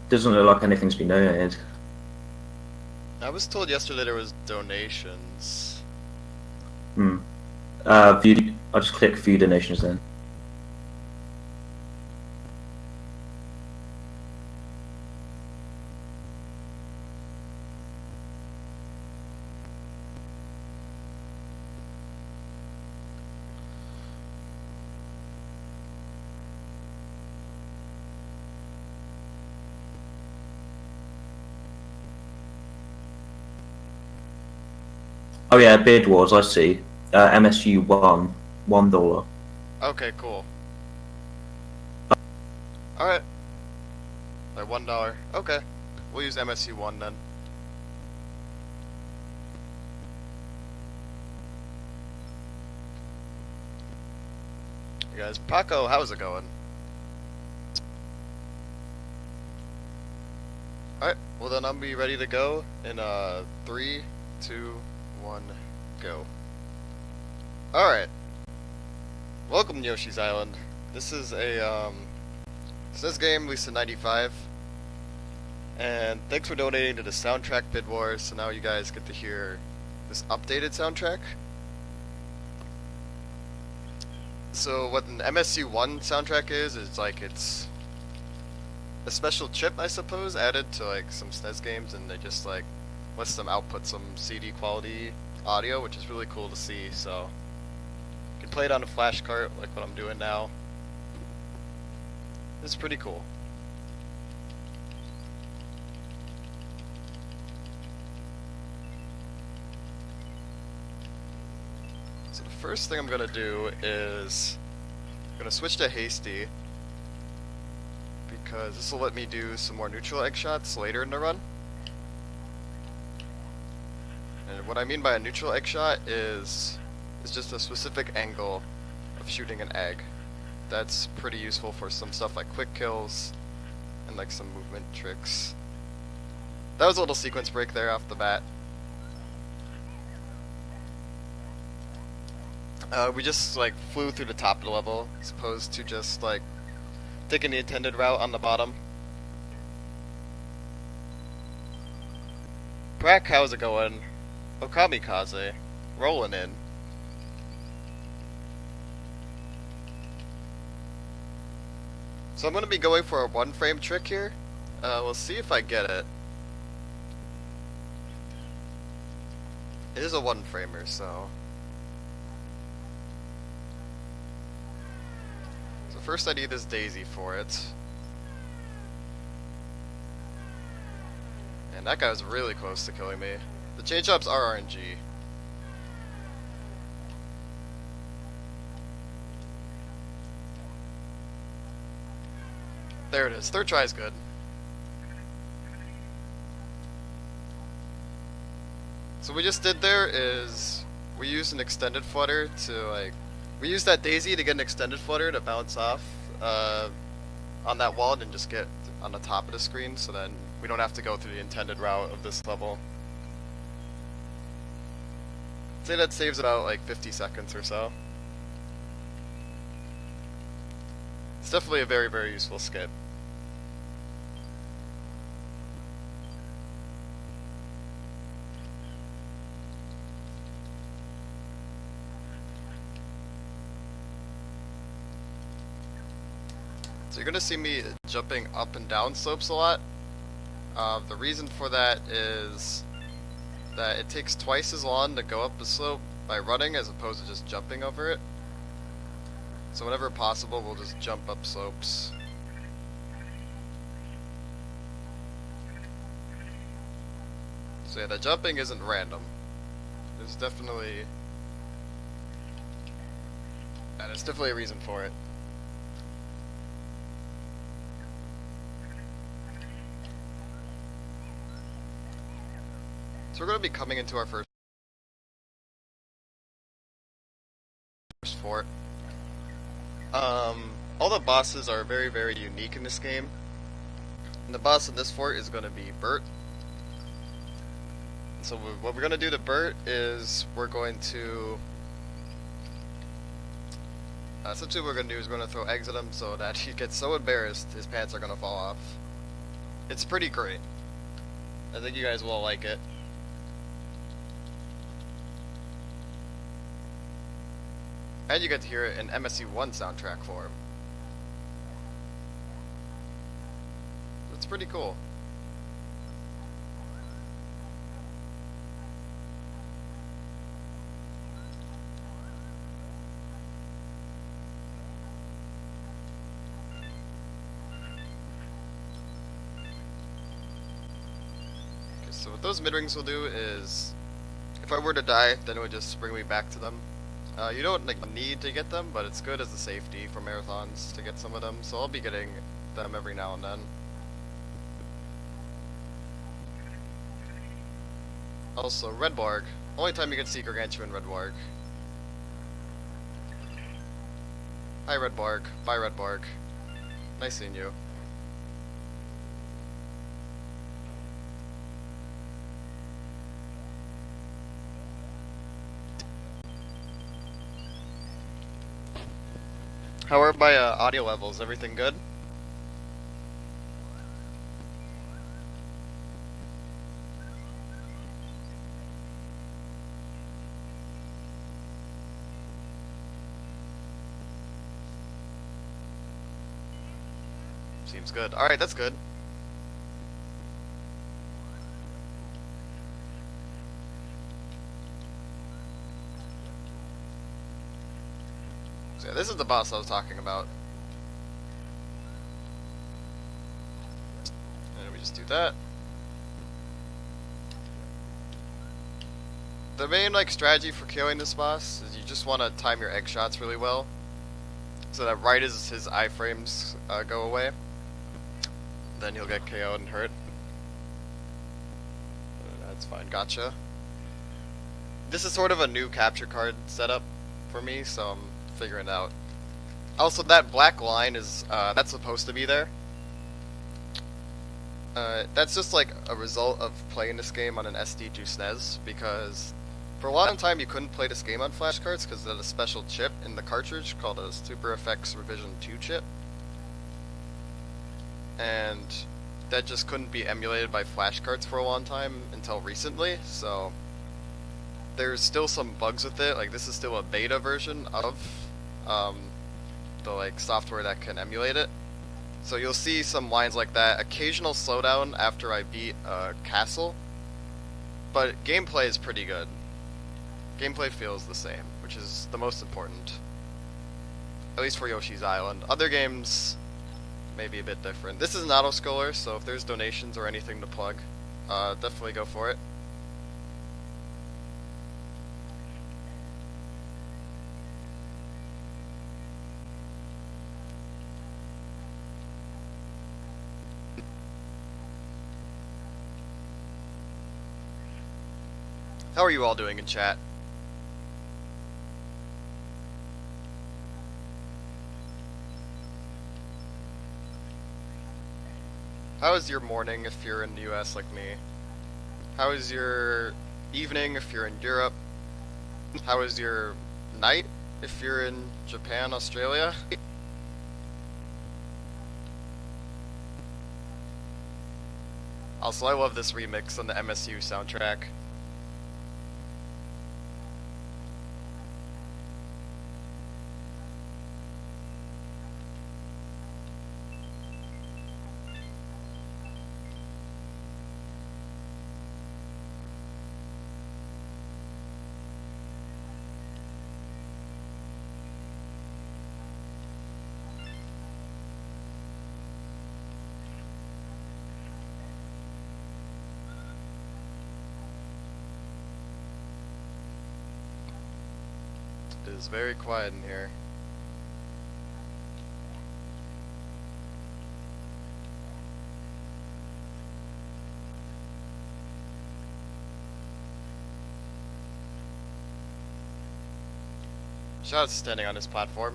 Doesn't look like anything's been donated. I was told yesterday there was donations. Hmm. I'll just click view donations then. Oh yeah, Beard Wars, I see. MSU $1. Okay, cool. Alright. Like $1. Okay. We'll use MSU1 then. Hey guys, Paco, how's it going? Alright, well then I'll be ready to go in 3, 2, 1, go. Alright. Welcome to Yoshi's Island. This is a this game released in '95. And thanks for donating to the soundtrack Bid Wars, so now you guys get to hear this updated soundtrack. So what an MSU1 soundtrack is like it's a special chip, I suppose, added to like some SNES games, and they just like lets them output some CD quality audio, which is really cool to see. So you can play it on a flash cart like what I'm doing now. It's pretty cool. So the first thing I'm gonna do is I'm gonna switch to hasty, because this will let me do some more neutral egg shots later in the run. And what I mean by a neutral egg shot is just a specific angle of shooting an egg. That's pretty useful for some stuff like quick kills and like some movement tricks. That was a little sequence break there off the bat. We just like flew through the top of the level as opposed to just like taking the intended route on the bottom. Brack, how's it going? Okamikaze, rolling in. So I'm going to be going for a one frame trick here. We'll see if I get it. It is a one framer, so. So first I need this daisy for it. And that guy was really close to killing me. The chain chops are RNG. There it is. Third try is good. So what we just did there is we used an extended flutter to like we used that daisy to get an extended flutter to bounce off on that wall and just get on the top of the screen, so then we don't have to go through the intended route of this level. I'd say that saves about like 50 seconds or so. It's definitely a very, very useful skip. So you're gonna see me jumping up and down slopes a lot. The reason for that is that it takes twice as long to go up a slope by running as opposed to just jumping over it. So whenever possible, we'll just jump up slopes. So yeah, the jumping isn't random. There's definitely a reason for it. So we're going to be coming into our first fort. All the bosses are very, very unique in this game. And the boss in this fort is going to be Bert. So what we're going to do to Bert is we're going to... essentially what we're going to do is we're going to throw eggs at him so that he gets so embarrassed his pants are going to fall off. It's pretty great. I think you guys will like it. And you get to hear it in MSU1 soundtrack form. It's pretty cool. Okay, so what those mid-rings will do is, if I were to die, then it would just bring me back to them. You don't need to get them, but it's good as a safety for marathons to get some of them, so I'll be getting them every now and then. Also, Red Barg. Only time you can see Gargantuan Red Barg. Hi Red Barg. Bye Red Barg. Nice seeing you. How are my audio levels? Everything good? Seems good. Alright, that's good. So yeah, this is the boss I was talking about. And we just do that. The main strategy for killing this boss is you just want to time your egg shots really well, so that right as his iframes go away, then he'll get KO'd and hurt. That's fine, gotcha. This is sort of a new capture card setup for me, so I'm figuring it out. Also, that black line is, that's supposed to be there. That's just a result of playing this game on an SD juice SNES, because for a long time you couldn't play this game on flashcards because of a special chip in the cartridge called a Super FX Revision 2 chip. And that just couldn't be emulated by flashcards for a long time until recently, so there's still some bugs with it. This is still a beta version of the software that can emulate it. So you'll see some lines like that, occasional slowdown after I beat a castle, but gameplay is pretty good. Gameplay feels the same, which is the most important. At least for Yoshi's Island. Other games may be a bit different. This is an auto-scroller, so if there's donations or anything to plug, definitely go for it. How are you all doing in chat? How is your morning if you're in the US like me? How is your evening if you're in Europe? How is your night if you're in Japan, Australia? Also, I love this remix on the MSU soundtrack. It is very quiet in here. Shout's standing on this platform.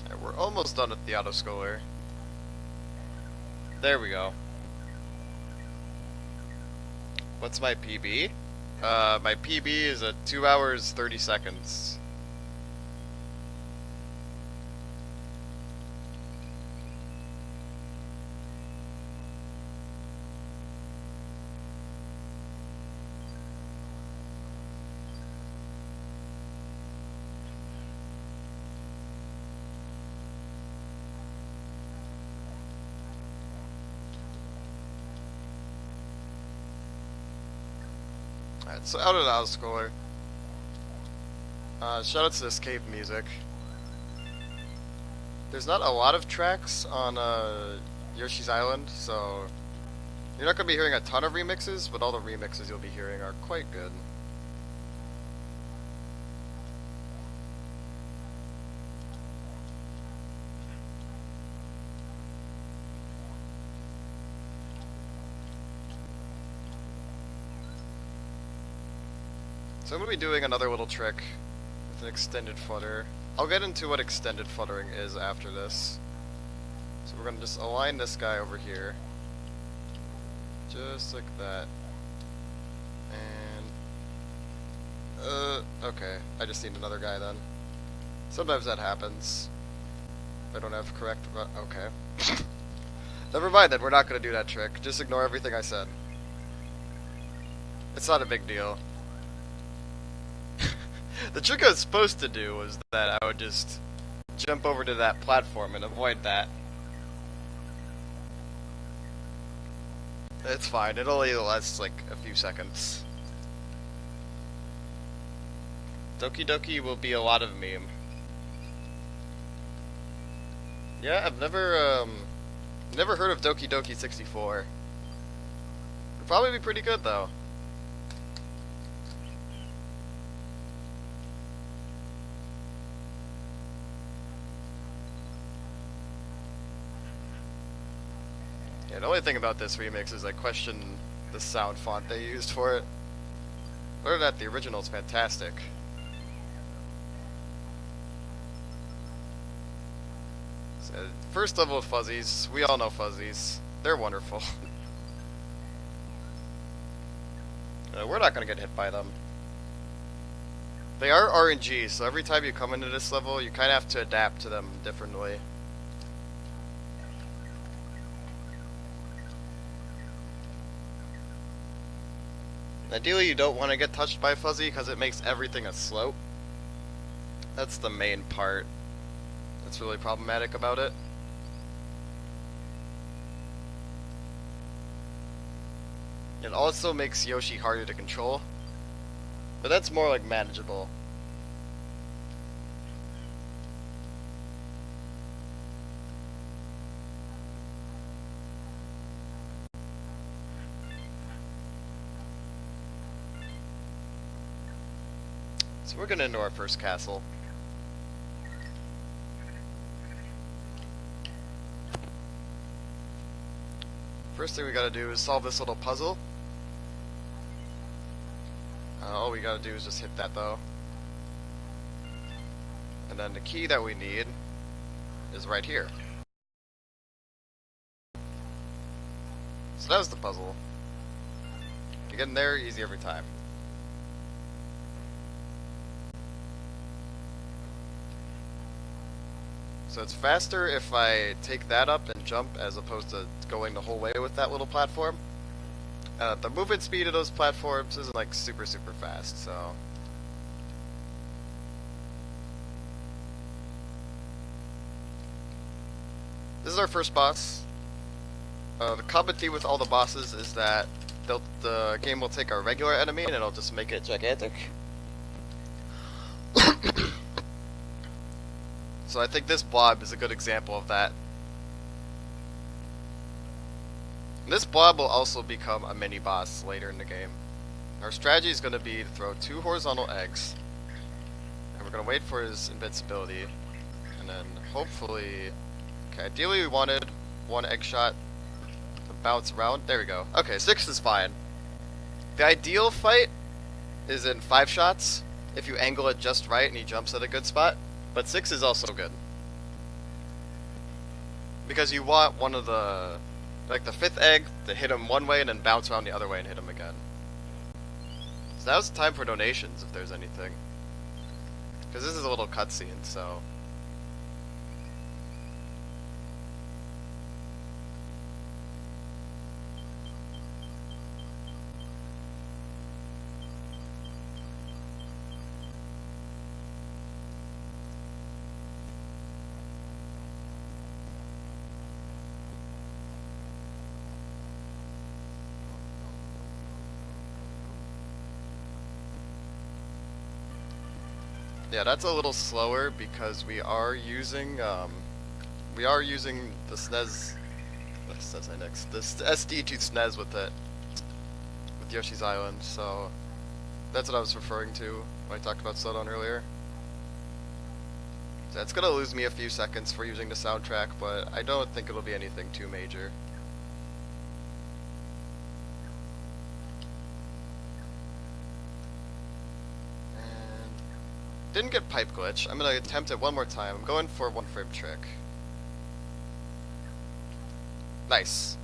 Alright, we're almost done with the auto-scroller. There we go. What's my PB? My PB is at 2 hours 30 seconds. Alright, so out of the outscorer. Shout out to this cave music. There's not a lot of tracks on Yoshi's Island, so you're not going to be hearing a ton of remixes, but all the remixes you'll be hearing are quite good. So I'm going to be doing another little trick with an extended flutter. I'll get into what extended fluttering is after this. So we're going to just align this guy over here. Just like that. And... okay. I just need another guy then. Sometimes that happens. I don't have correct... okay. Never mind then, we're not going to do that trick. Just ignore everything I said. It's not a big deal. The trick I was supposed to do was that I would just jump over to that platform and avoid that. It's fine, it only lasts like a few seconds. Doki Doki will be a lot of meme. Yeah, I've never heard of Doki Doki 64. It'd probably be pretty good though. Yeah, the only thing about this remix is I question the sound font they used for it. Other than that, the original's fantastic. So, first level of fuzzies. We all know fuzzies. They're wonderful. We're not gonna get hit by them. They are RNG, so every time you come into this level, you kind of have to adapt to them differently. Ideally, you don't want to get touched by Fuzzy because it makes everything a slope. That's the main part that's really problematic about it. It also makes Yoshi harder to control, but that's more like manageable. So we're gonna into our first castle. First thing we gotta do is solve this little puzzle. All we gotta do is just hit that though. And then the key that we need is right here. So that was the puzzle. You get in there, easy every time. So it's faster if I take that up and jump as opposed to going the whole way with that little platform. The movement speed of those platforms isn't like super fast, so... This is our first boss. The common theme with all the bosses is that the game will take a regular enemy and it'll just make it gigantic. So I think this blob is a good example of that. And this blob will also become a mini boss later in the game. Our strategy is going to be to throw 2 horizontal eggs, and we're going to wait for his invincibility, and then hopefully... Okay, ideally we wanted 1 egg shot to bounce around. There we go. Okay, 6 is fine. The ideal fight is in 5 shots, if you angle it just right and he jumps at a good spot. But 6 is also good. Because you want one of the... Like the 5th egg to hit him one way and then bounce around the other way and hit him again. So now's the time for donations if there's anything. Because this is a little cutscene, so. Yeah, that's a little slower because we are using the SNES, this SD to SNES with Yoshi's Island. So that's what I was referring to when I talked about slowdown earlier. So it's gonna lose me a few seconds for using the soundtrack, but I don't think it'll be anything too major. Didn't get pipe glitch. I'm gonna attempt it one more time. I'm going for one frame trick. Nice.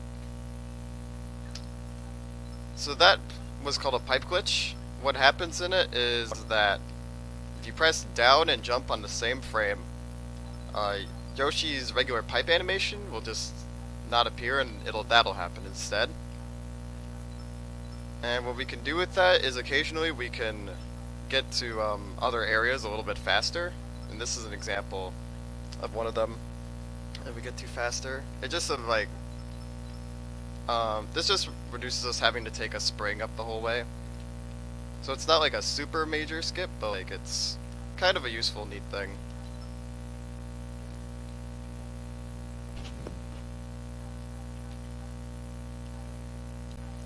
So that was called a pipe glitch. What happens in it is that if you press down and jump on the same frame, Yoshi's regular pipe animation will just not appear, and that'll happen instead. And what we can do with that is occasionally we can get to other areas a little bit faster, and this is an example of one of them that we get to faster. It just sort of like this just reduces us having to take a spring up the whole way, so it's not like a super major skip, but like it's kind of a useful, neat thing.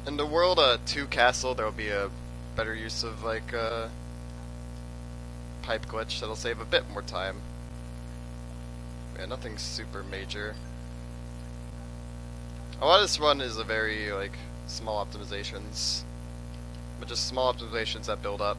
In the world 2 castle, there will be a better use of like pipe glitch that'll save a bit more time. Yeah, nothing super major. A lot of this run is a very like small optimizations, but just small optimizations that build up.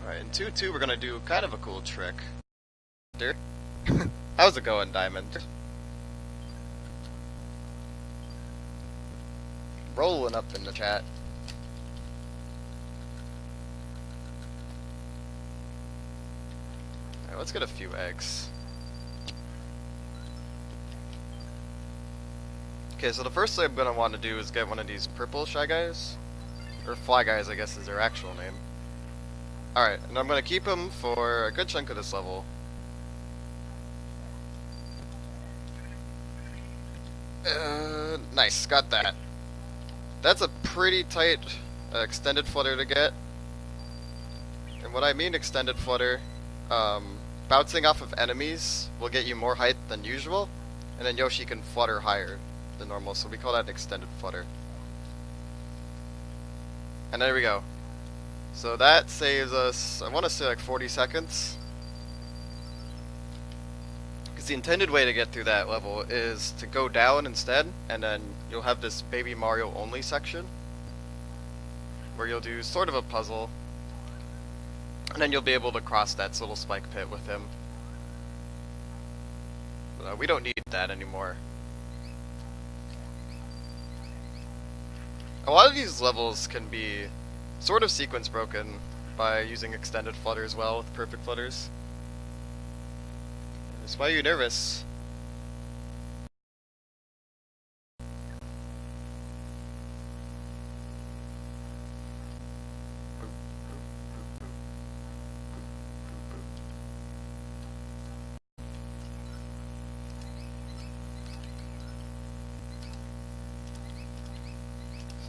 Alright, in 2-2 we're gonna do kind of a cool trick. How's it going, Diamond? Rolling up in the chat. Alright, let's get a few eggs. Okay, so the first thing I'm gonna want to do is get one of these purple Shy Guys. Or Fly Guys, I guess is their actual name. Alright, and I'm gonna keep him for a good chunk of this level. Nice, got that. That's a pretty tight extended flutter to get. And what I mean extended flutter, bouncing off of enemies will get you more height than usual, and then Yoshi can flutter higher than normal, so we call that extended flutter. And there we go. So that saves us, I want to say like 40 seconds. Because the intended way to get through that level is to go down instead, and then you'll have this Baby Mario only section where you'll do sort of a puzzle, and then you'll be able to cross that little spike pit with him. But, we don't need that anymore. A lot of these levels can be sort of sequence broken by using extended flutter as well with perfect flutters. That's why you're nervous.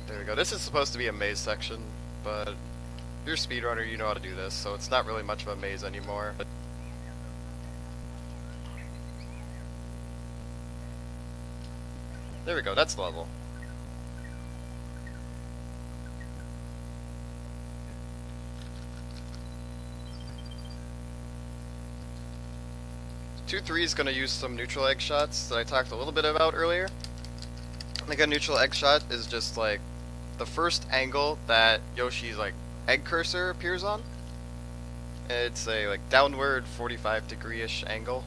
There we go. This is supposed to be a maze section, but if you're a speedrunner, you know how to do this, so it's not really much of a maze anymore. There we go, that's the level. Two 3 is going to use some neutral egg shots that I talked a little bit about earlier. Like a neutral egg shot is just like the first angle that Yoshi's like egg cursor appears on. It's a like downward 45-degree-ish angle.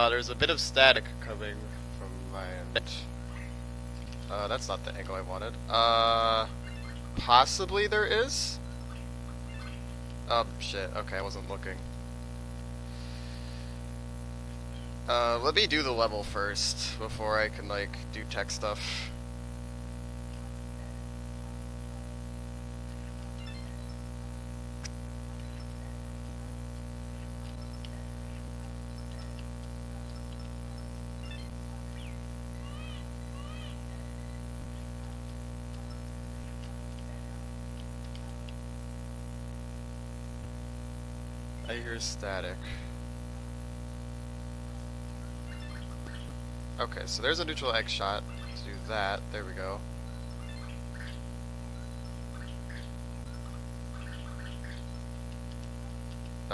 There's a bit of static coming from my end. That's not the angle I wanted. Possibly there is? Oh, shit. Okay, I wasn't looking. Let me do the level first before I can, like, do tech stuff. I hear static. Okay, so there's a neutral egg shot. Let's do that. There we go.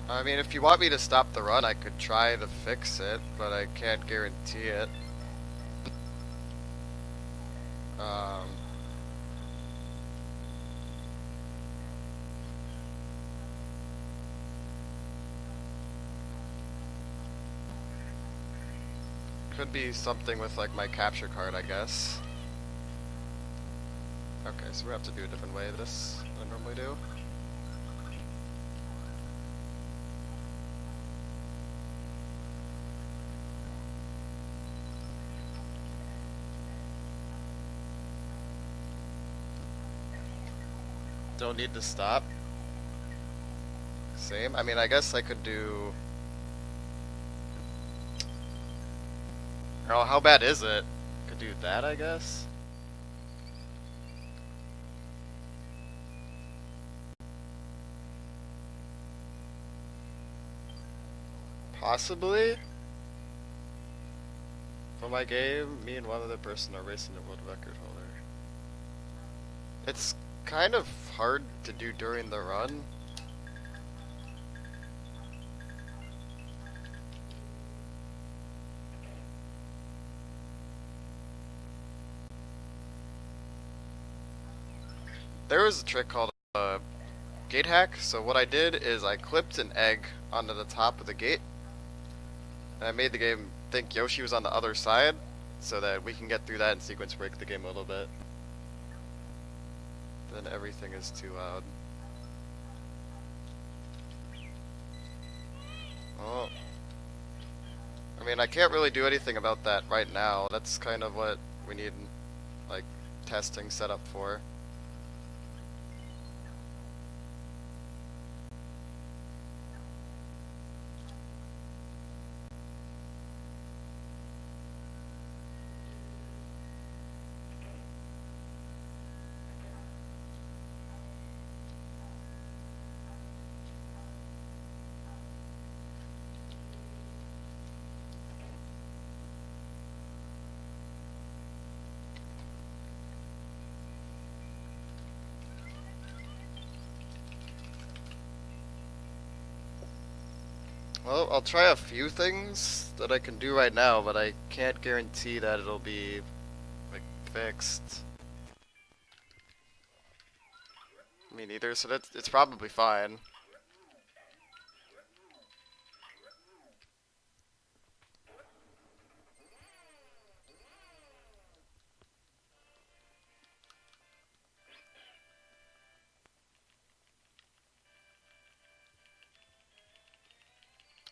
I mean, if you want me to stop the run, I could try to fix it, but I can't guarantee it. Could be something with like my capture card, I guess. Okay, so we have to do a different way of this than I normally do. Don't need to stop. Same. I mean, I guess I could do... Oh, how bad is it? Could do that, I guess. Possibly. For my game, me and one other person are racing the world record holder. It's kind of hard to do during the run. There was a trick called gate hack. So what I did is I clipped an egg onto the top of the gate, and I made the game think Yoshi was on the other side, so that we can get through that and sequence break the game a little bit. Then everything is too loud. Oh. I mean, I can't really do anything about that right now. That's kind of what we need, like, testing set up for. Well, I'll try a few things that I can do right now, but I can't guarantee that it'll be, like, fixed. Me neither, so it's probably fine.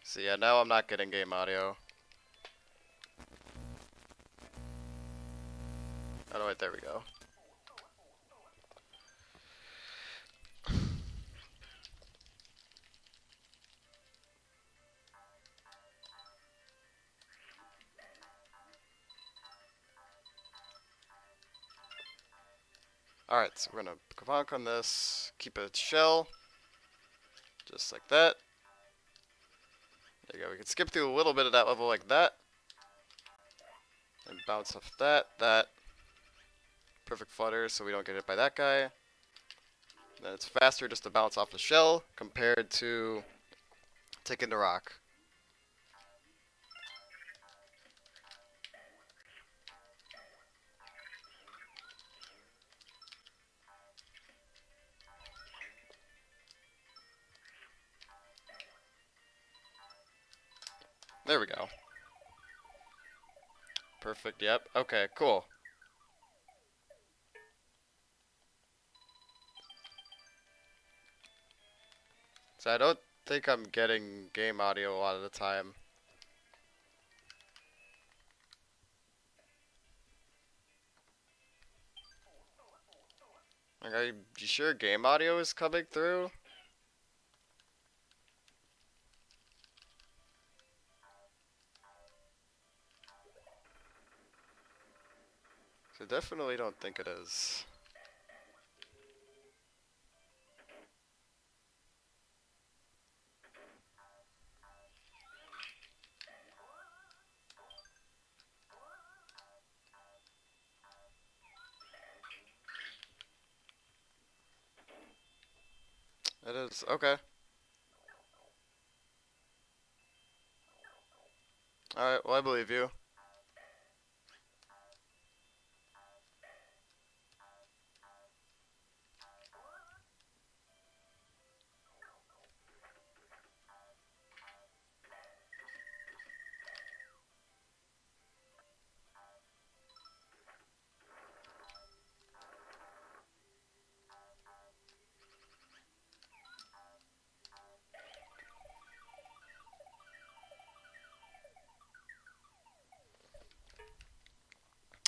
So yeah, now I'm not getting game audio. Oh, wait, there we go. Alright, so we're gonna bonk on this, keep it shell, just like that. There you go. We can skip through a little bit of that level like that. And bounce off that. Perfect flutter so we don't get hit by that guy. Then it's faster just to bounce off the shell compared to taking the rock. There we go. Perfect, yep. Okay, cool. So I don't think I'm getting game audio a lot of the time. Like, are you sure game audio is coming through? I definitely don't think it is. It is, okay. Alright, well I believe you.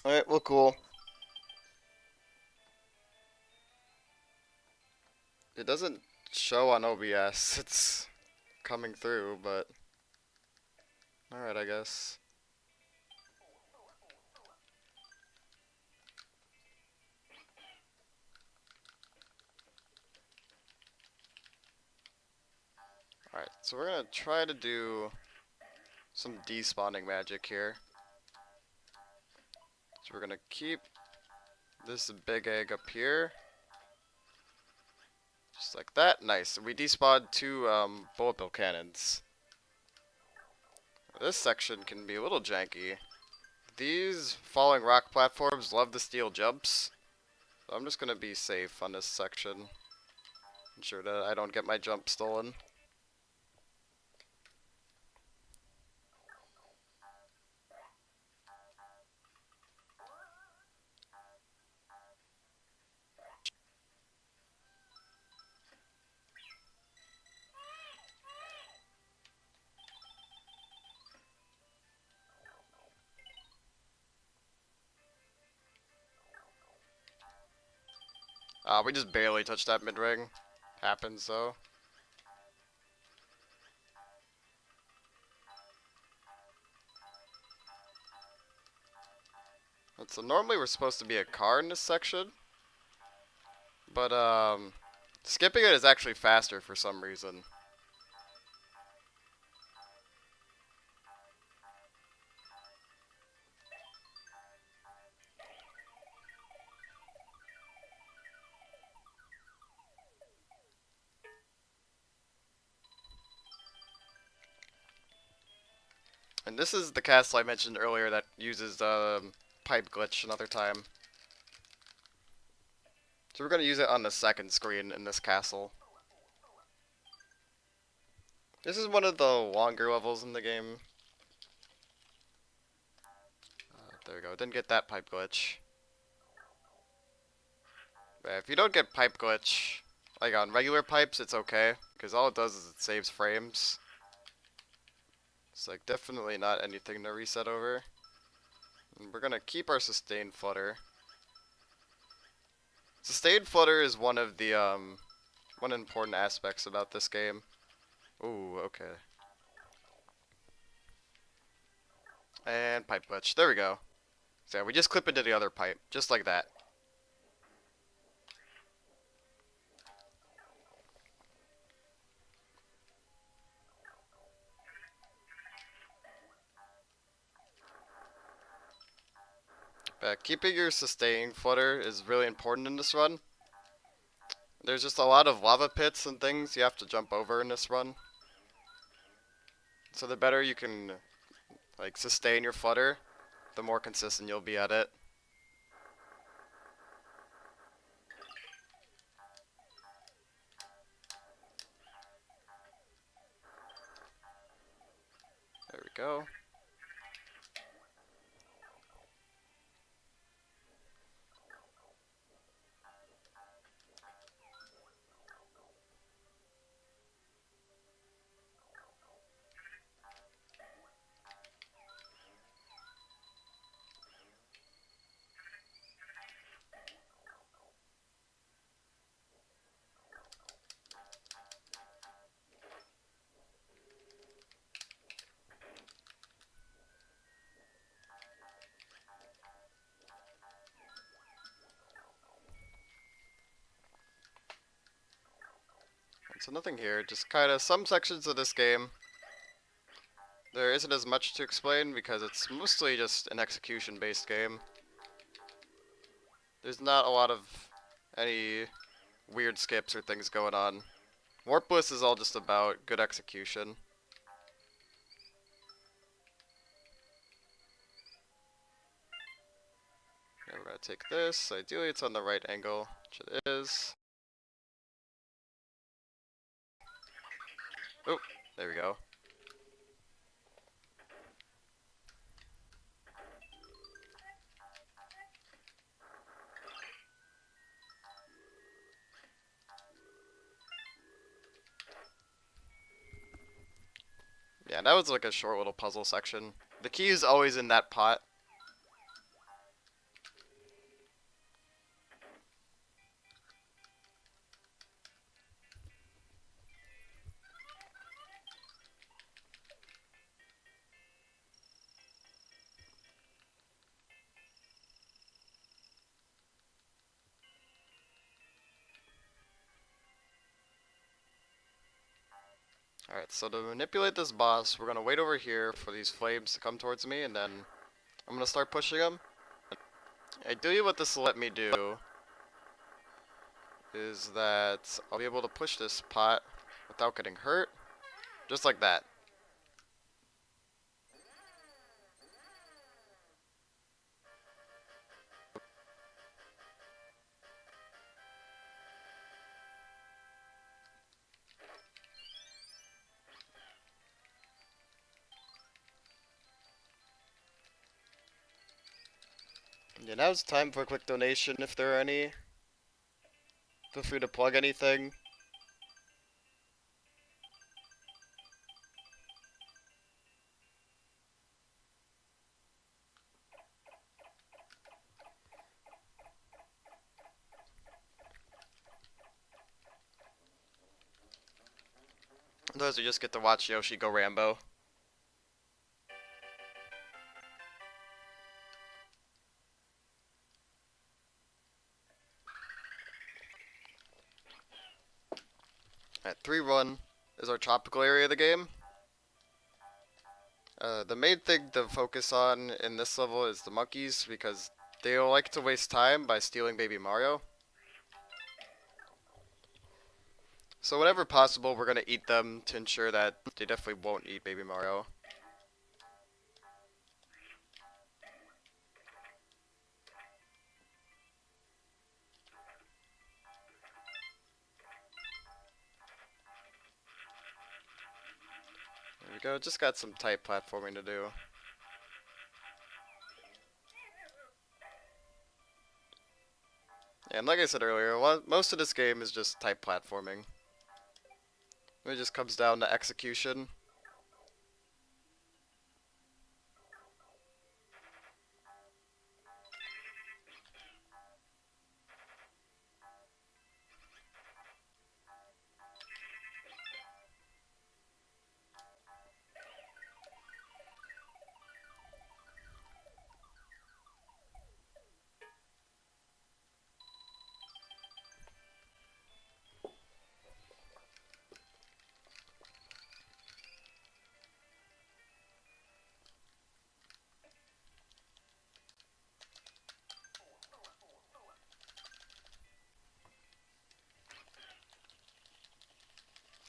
Alright, well cool. It doesn't show on OBS, it's coming through, but... Alright, I guess. Alright, so we're gonna try to do some despawning magic here. So we're gonna keep this big egg up here. Just like that. Nice. We despawned 2 bullet bill cannons. This section can be a little janky. These falling rock platforms love to steal jumps. So I'm just gonna be safe on this section. Ensure that I don't get my jump stolen. We just barely touched that mid-ring. Happens though. So normally we're supposed to be a car in this section. But skipping it is actually faster for some reason. And this is the castle I mentioned earlier that uses pipe glitch another time. So we're going to use it on the second screen in this castle. This is one of the longer levels in the game. There we go, didn't get that pipe glitch. But if you don't get pipe glitch, like on regular pipes, it's okay. Because all it does is it saves frames. It's like definitely not anything to reset over. And we're going to keep our sustained flutter. Sustained flutter is one of the one important aspects about this game. Ooh, okay. And pipe glitch. There we go. So yeah, we just clip into the other pipe, just like that. Keeping your sustaining flutter is really important in this run. There's just a lot of lava pits and things you have to jump over in this run. So the better you can like sustain your flutter, the more consistent you'll be at it. There we go. So nothing here, just kind of some sections of this game. There isn't as much to explain because it's mostly just an execution-based game. There's not a lot of any weird skips or things going on. Warpless is all just about good execution. Okay, we're gonna take this. Ideally it's on the right angle, which it is. Oh, there we go. Yeah, that was like a short little puzzle section. The key is always in that pot. Alright, so to manipulate this boss, we're gonna wait over here for these flames to come towards me, and then I'm gonna start pushing them. Ideally what this will let me do is that I'll be able to push this pot without getting hurt, just like that. Yeah, now it's time for a quick donation if there are any. Feel free to plug anything. Those who just get to watch Yoshi go Rambo. Alright, 3-1 is our tropical area of the game. The main thing to focus on in this level is the monkeys, because they like to waste time by stealing Baby Mario. So whenever possible, we're going to eat them to ensure that they definitely won't eat Baby Mario. There we go, just got some tight platforming to do. And like I said earlier, most of this game is just tight platforming. It just comes down to execution.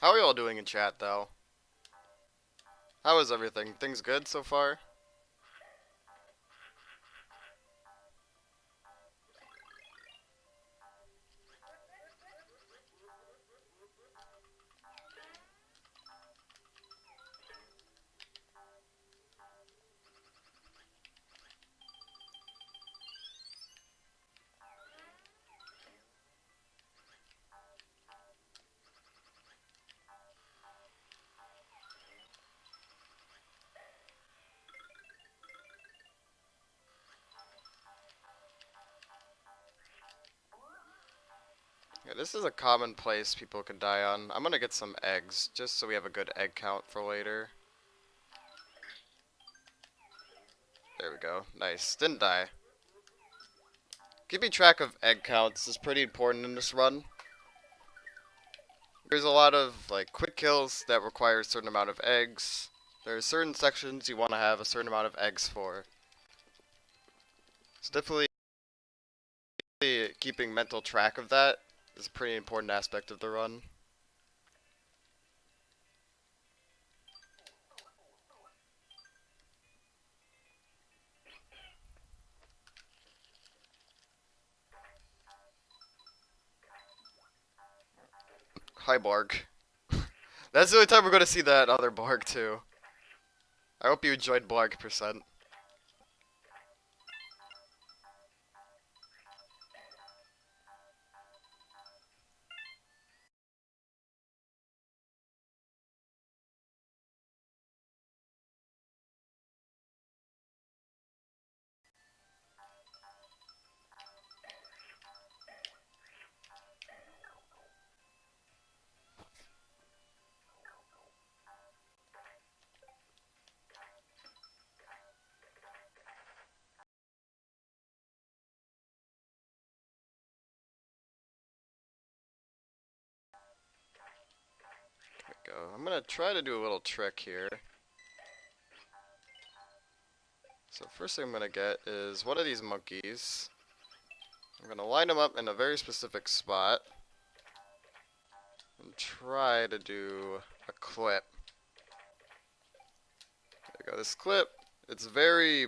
How are y'all doing in chat, though? How is everything? Things good so far? Yeah, this is a common place people can die on. I'm gonna get some eggs, just so we have a good egg count for later. There we go. Nice. Didn't die. Keeping track of egg counts is pretty important in this run. There's a lot of like quick kills that require a certain amount of eggs. There are certain sections you want to have a certain amount of eggs for. So definitely keeping mental track of that is a pretty important aspect of the run. Hi, Bark. That's the only time we're going to see that other Bark, too. I hope you enjoyed Bark %. There we go. I'm going to try to do a little trick here. So first thing I'm going to get is one of these monkeys. I'm going to line them up in a very specific spot. And try to do a clip. There we go. This clip, it's very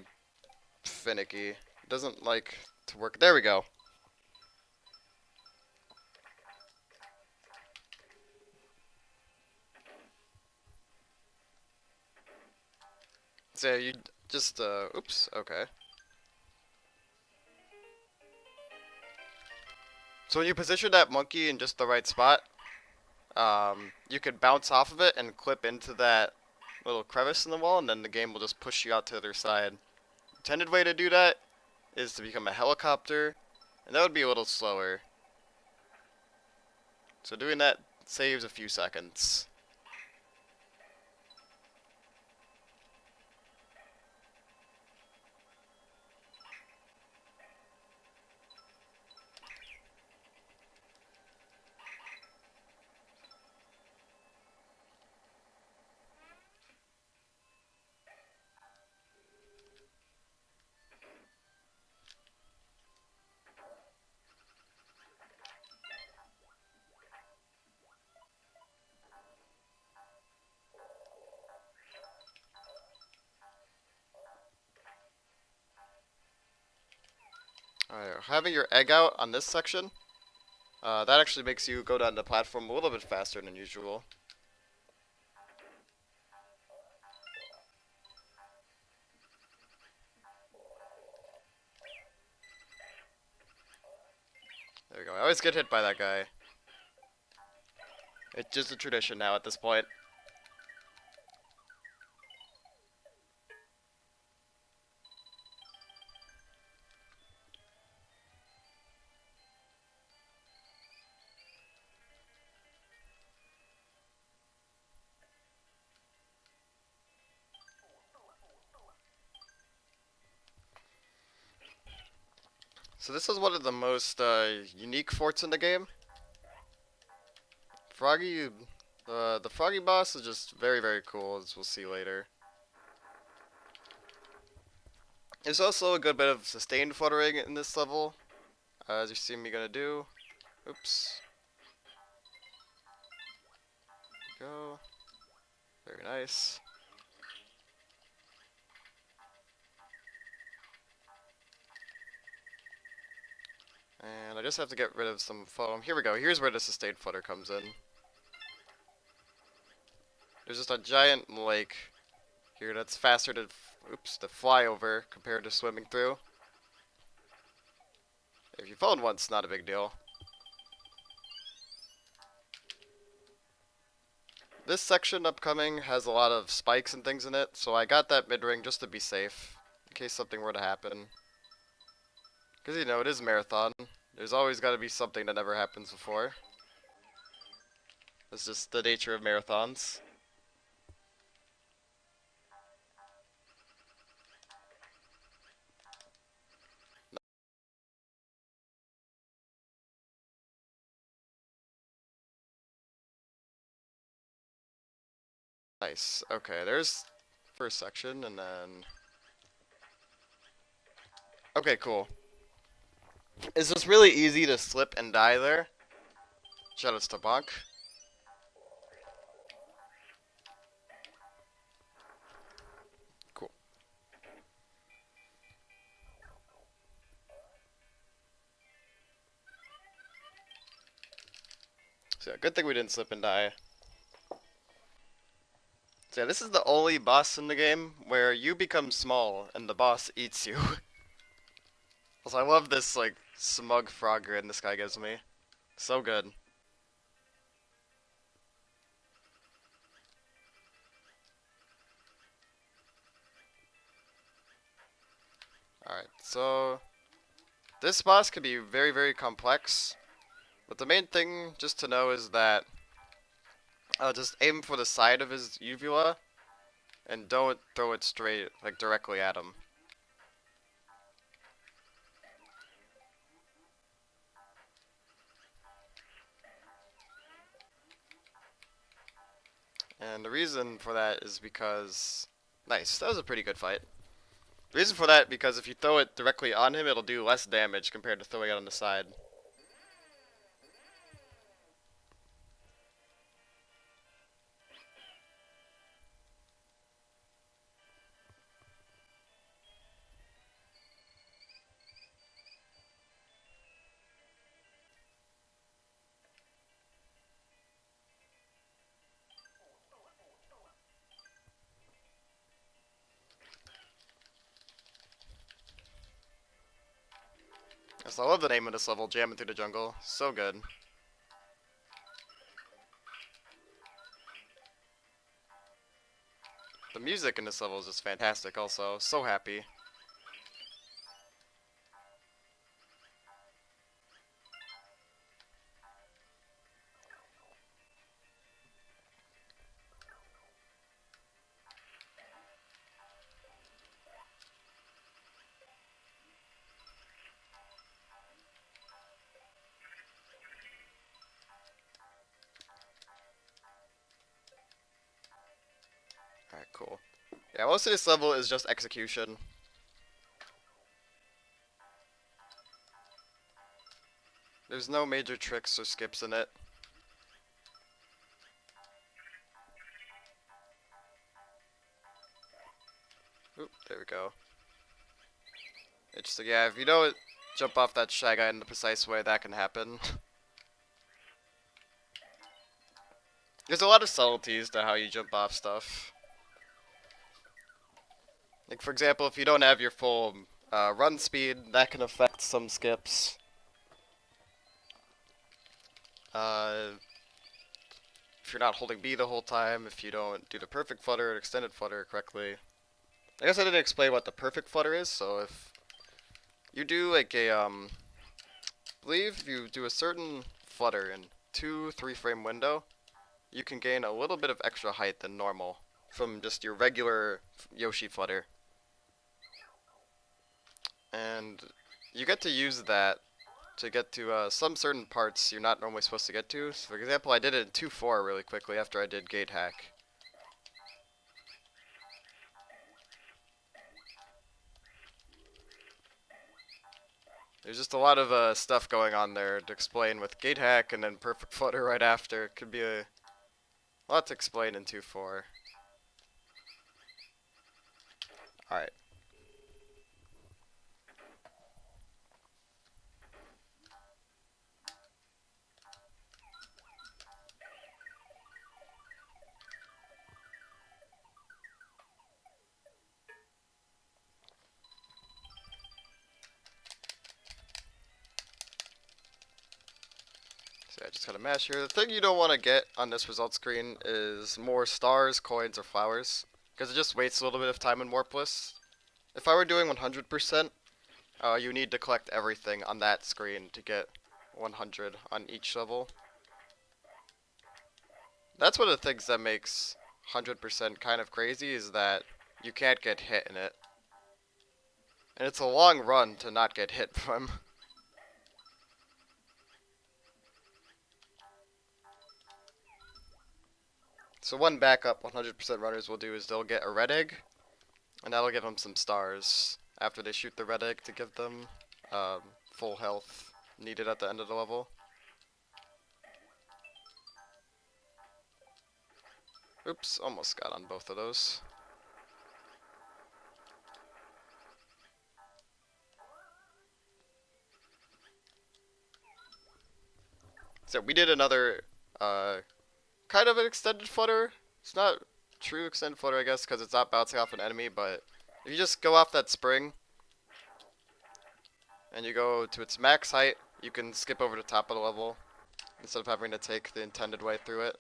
finicky. It doesn't like to work. There we go. So you just, oops, okay. So when you position that monkey in just the right spot, you could bounce off of it and clip into that little crevice in the wall, and then the game will just push you out to the other side. The intended way to do that is to become a helicopter, and that would be a little slower. So doing that saves a few seconds. Alright, having your egg out on this section, that actually makes you go down the platform a little bit faster than usual. There we go. I always get hit by that guy. It's just a tradition now at this point. So this is one of the most unique forts in the game. Froggy, the Froggy boss is just very, very cool, as we'll see later. There's also a good bit of sustained fluttering in this level, as you see me gonna do. Oops. Go. Very nice. And I just have to get rid of some foam. Here we go. Here's where the sustained flutter comes in. There's just a giant lake here that's faster to, to fly over compared to swimming through. If you fall in once, not a big deal. This section upcoming has a lot of spikes and things in it, so I got that mid-ring just to be safe, in case something were to happen. Because, you know, it is a marathon. There's always got to be something that never happens before. That's just the nature of marathons. Nice. Okay, there's first section, and then... Okay, cool. It's just really easy to slip and die there. Shoutouts to Bonk. Cool. So yeah, good thing we didn't slip and die. So yeah, this is the only boss in the game where you become small and the boss eats you. Also, I love this, like, smug frog grin this guy gives me. So good. Alright, so... This boss can be very, very complex. But the main thing just to know is that... just aim for the side of his uvula. And don't throw it straight, like, directly at him. And the reason for that is because... Nice, that was a pretty good fight. The reason for that, because if you throw it directly on him, it'll do less damage compared to throwing it on the side. Yes, I love the name of this level, Jamming Through the Jungle. So good. The music in this level is just fantastic also. So happy. Alright, cool. Yeah, most of this level is just execution. There's no major tricks or skips in it. Oop, there we go. It's just, yeah, if you don't jump off that Shy Guy in the precise way, that can happen. There's a lot of subtleties to how you jump off stuff. Like, for example, if you don't have your full run speed, that can affect some skips. If you're not holding B the whole time, if you don't do the perfect flutter or extended flutter correctly. I guess I didn't explain what the perfect flutter is, so if you do like a, I believe you do a certain flutter in 2-3 frame window, you can gain a little bit of extra height than normal from just your regular Yoshi flutter. And you get to use that to get to some certain parts you're not normally supposed to get to. So for example, I did it in 2-4 really quickly after I did gate hack. There's just a lot of stuff going on there to explain with gate hack and then perfect flutter right after. It could be a A lot to explain in 2.4. Alright. So I just gotta mash here. The thing you don't want to get on this result screen is more stars, coins, or flowers, because it just wastes a little bit of time in Warpless. If I were doing 100%, you need to collect everything on that screen to get 100 on each level. That's one of the things that makes 100% kind of crazy, is that you can't get hit in it. And it's a long run to not get hit from. So one backup 100% runners will do is they'll get a red egg, and that'll give them some stars after they shoot the red egg to give them full health needed at the end of the level. Oops, almost got on both of those. So we did another kind of an extended flutter. It's not true extended flutter, I guess, because it's not bouncing off an enemy, but if you just go off that spring and you go to its max height, you can skip over the top of the level instead of having to take the intended way through it.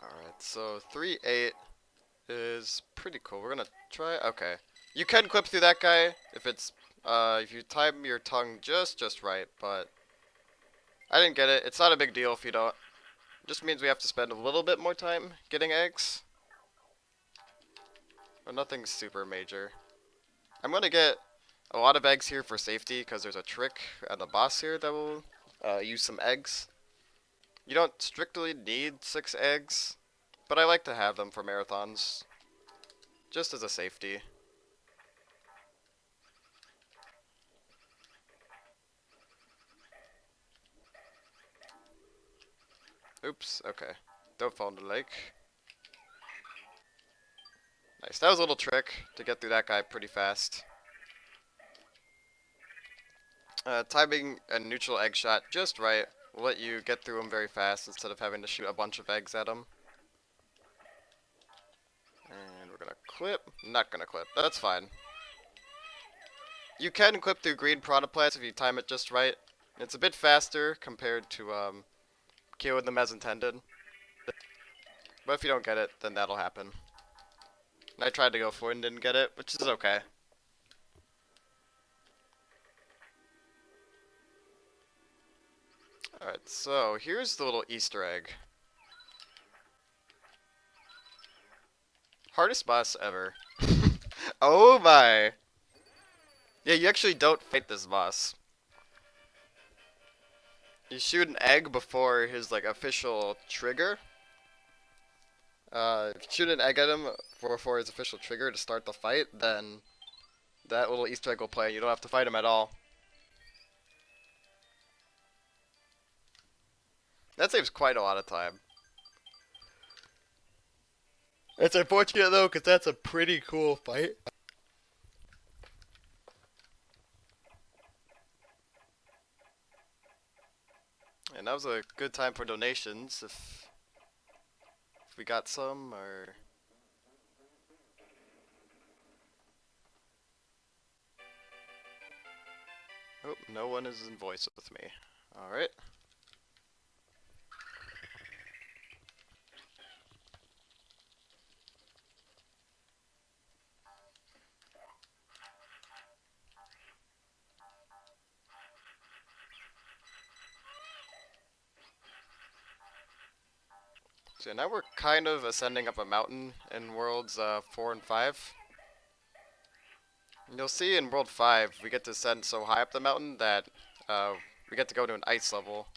Alright, so 3-8 is pretty cool. We're gonna try. Okay, you can clip through that guy if you time your tongue just right, but I didn't get it. It's not a big deal if you don't. It just means we have to spend a little bit more time getting eggs, but nothing super major. I'm gonna get a lot of eggs here for safety because there's a trick and a boss here that will use some eggs. You don't strictly need 6 eggs, but I like to have them for marathons, just as a safety. Oops, okay. Don't fall into the lake. Nice, that was a little trick to get through that guy pretty fast. Timing a neutral egg shot just right will let you get through him very fast instead of having to shoot a bunch of eggs at him. And we're gonna clip. Not gonna clip. That's fine. You can clip through green protoplats if you time it just right. It's a bit faster compared to killing them as intended. But if you don't get it, then that'll happen. And I tried to go for it and didn't get it, which is okay. Alright, so here's the little Easter egg. Hardest boss ever. Oh my! Yeah, you actually don't fight this boss. You shoot an egg before his official trigger. If you shoot an egg at him before his official trigger to start the fight, then that little Easter egg will play. You don't have to fight him at all. That saves quite a lot of time. It's unfortunate though, because that's a pretty cool fight. And that was a good time for donations, if we got some, or... Oh, no one is in voice with me. Alright. So now we're kind of ascending up a mountain in worlds 4 and 5. And you'll see in world 5 we get to ascend so high up the mountain that we get to go to an ice level.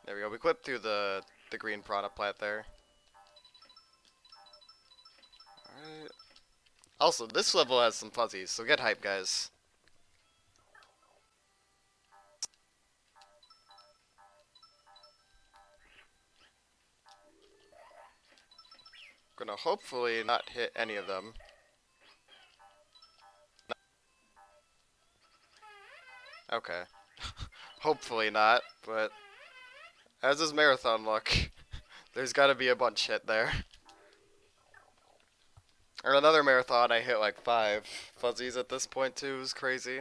There we go. We clipped through the green piranha plant there. Alright. Also, this level has some fuzzies, so get hype, guys. Gonna hopefully not hit any of them. Okay. Hopefully not, but as is marathon luck, there's gotta be a bunch hit there. Or another marathon, I hit like 5 fuzzies at this point too, it was crazy.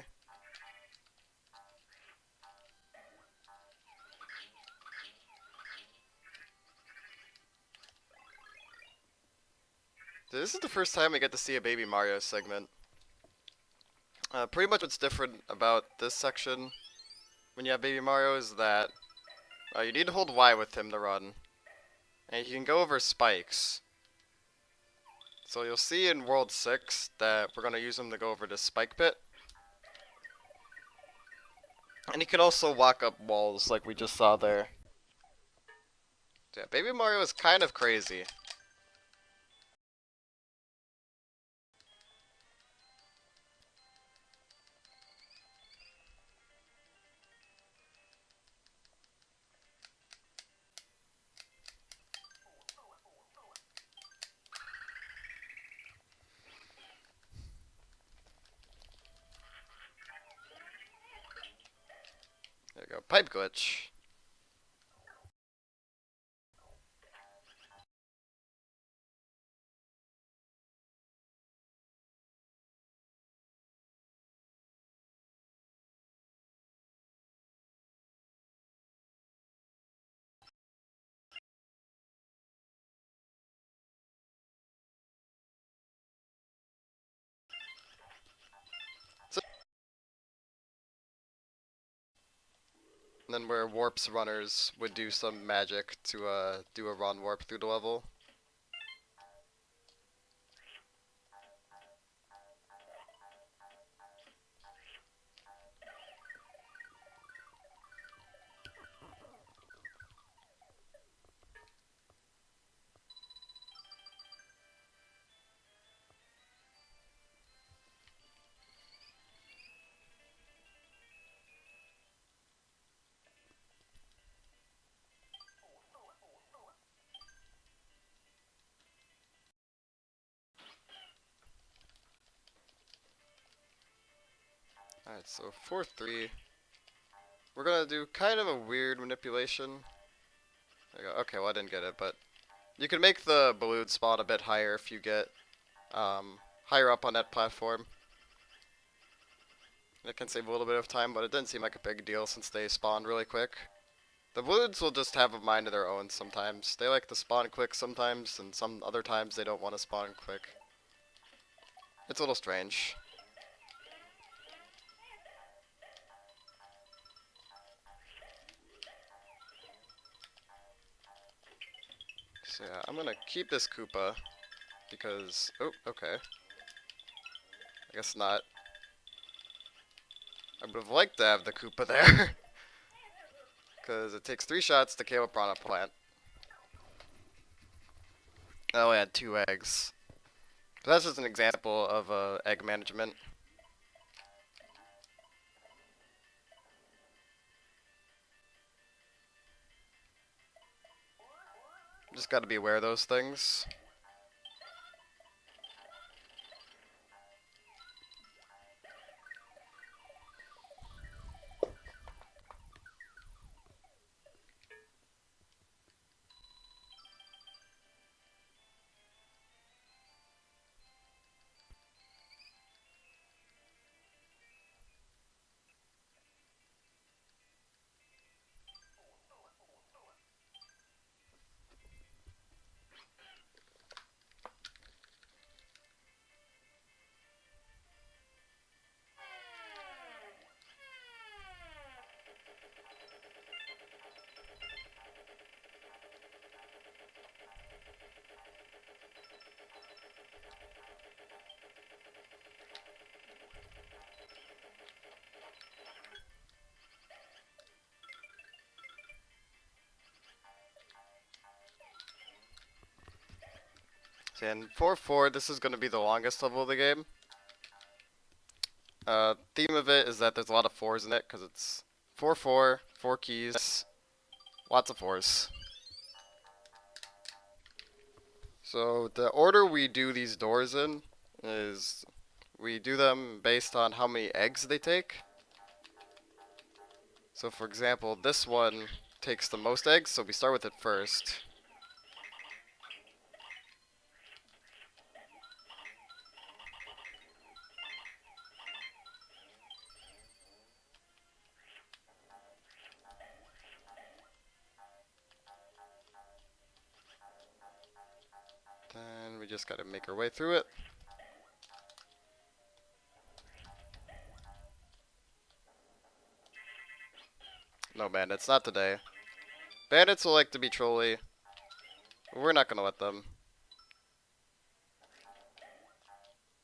This is the first time we get to see a Baby Mario segment. Pretty much what's different about this section when you have Baby Mario is that you need to hold Y with him to run. And you can go over spikes. So you'll see in World 6 that we're going to use him to go over this spike pit. And he can also walk up walls like we just saw there. So yeah, Baby Mario is kind of crazy. There you go, pipe glitch. And then where warps runners would do some magic to do a run warp through the level. Alright, so 4-3. We're gonna do kind of a weird manipulation. There you go. Okay, well I didn't get it, but you can make the balloon spawn a bit higher if you get higher up on that platform. It can save a little bit of time, but it didn't seem like a big deal since they spawn really quick. The balloons will just have a mind of their own sometimes. They like to spawn quick sometimes, and some other times they don't want to spawn quick. It's a little strange. So yeah, I'm gonna keep this Koopa, because... Oh, okay. I guess not. I would have liked to have the Koopa there. Because it takes 3 shots to kill a piranha plant. I only had 2 eggs. But that's just an example of egg management. Just gotta be aware of those things. So in 4-4, this is going to be the longest level of the game. Theme of it is that there's a lot of 4s in it, because it's 4-4, 4 keys, lots of 4s. So the order we do these doors in is we do them based on how many eggs they take. So for example, this one takes the most eggs, so we start with it first. Then we just gotta make our way through it. No bandits, not today. Bandits will like to be trolly. We're not gonna let them.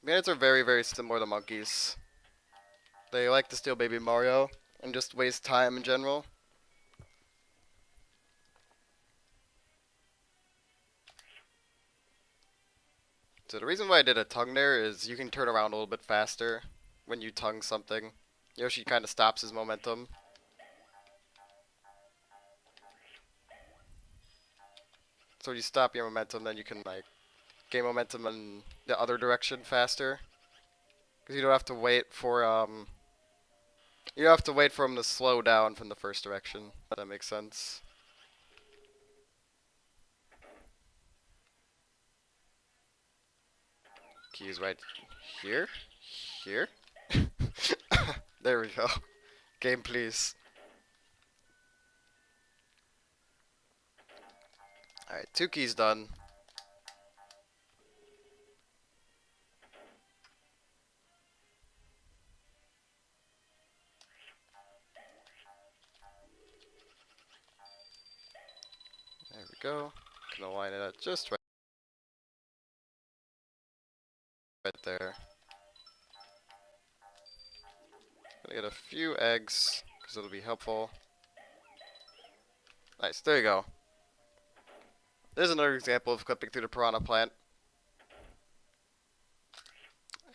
Bandits are very, very similar to monkeys. They like to steal Baby Mario and just waste time in general. So the reason why I did a tongue there is you can turn around a little bit faster when you tongue something. Yoshi kind of stops his momentum. So when you stop your momentum, then you can like gain momentum in the other direction faster. Because you don't have to wait for you don't have to wait for him to slow down from the first direction. If that makes sense. Keys right here, here. There we go. Game, please. Alright, 2 keys done. There we go. Gonna line it up just right there. Gonna get a few eggs, because it'll be helpful. Nice, there you go. There's another example of clipping through the piranha plant.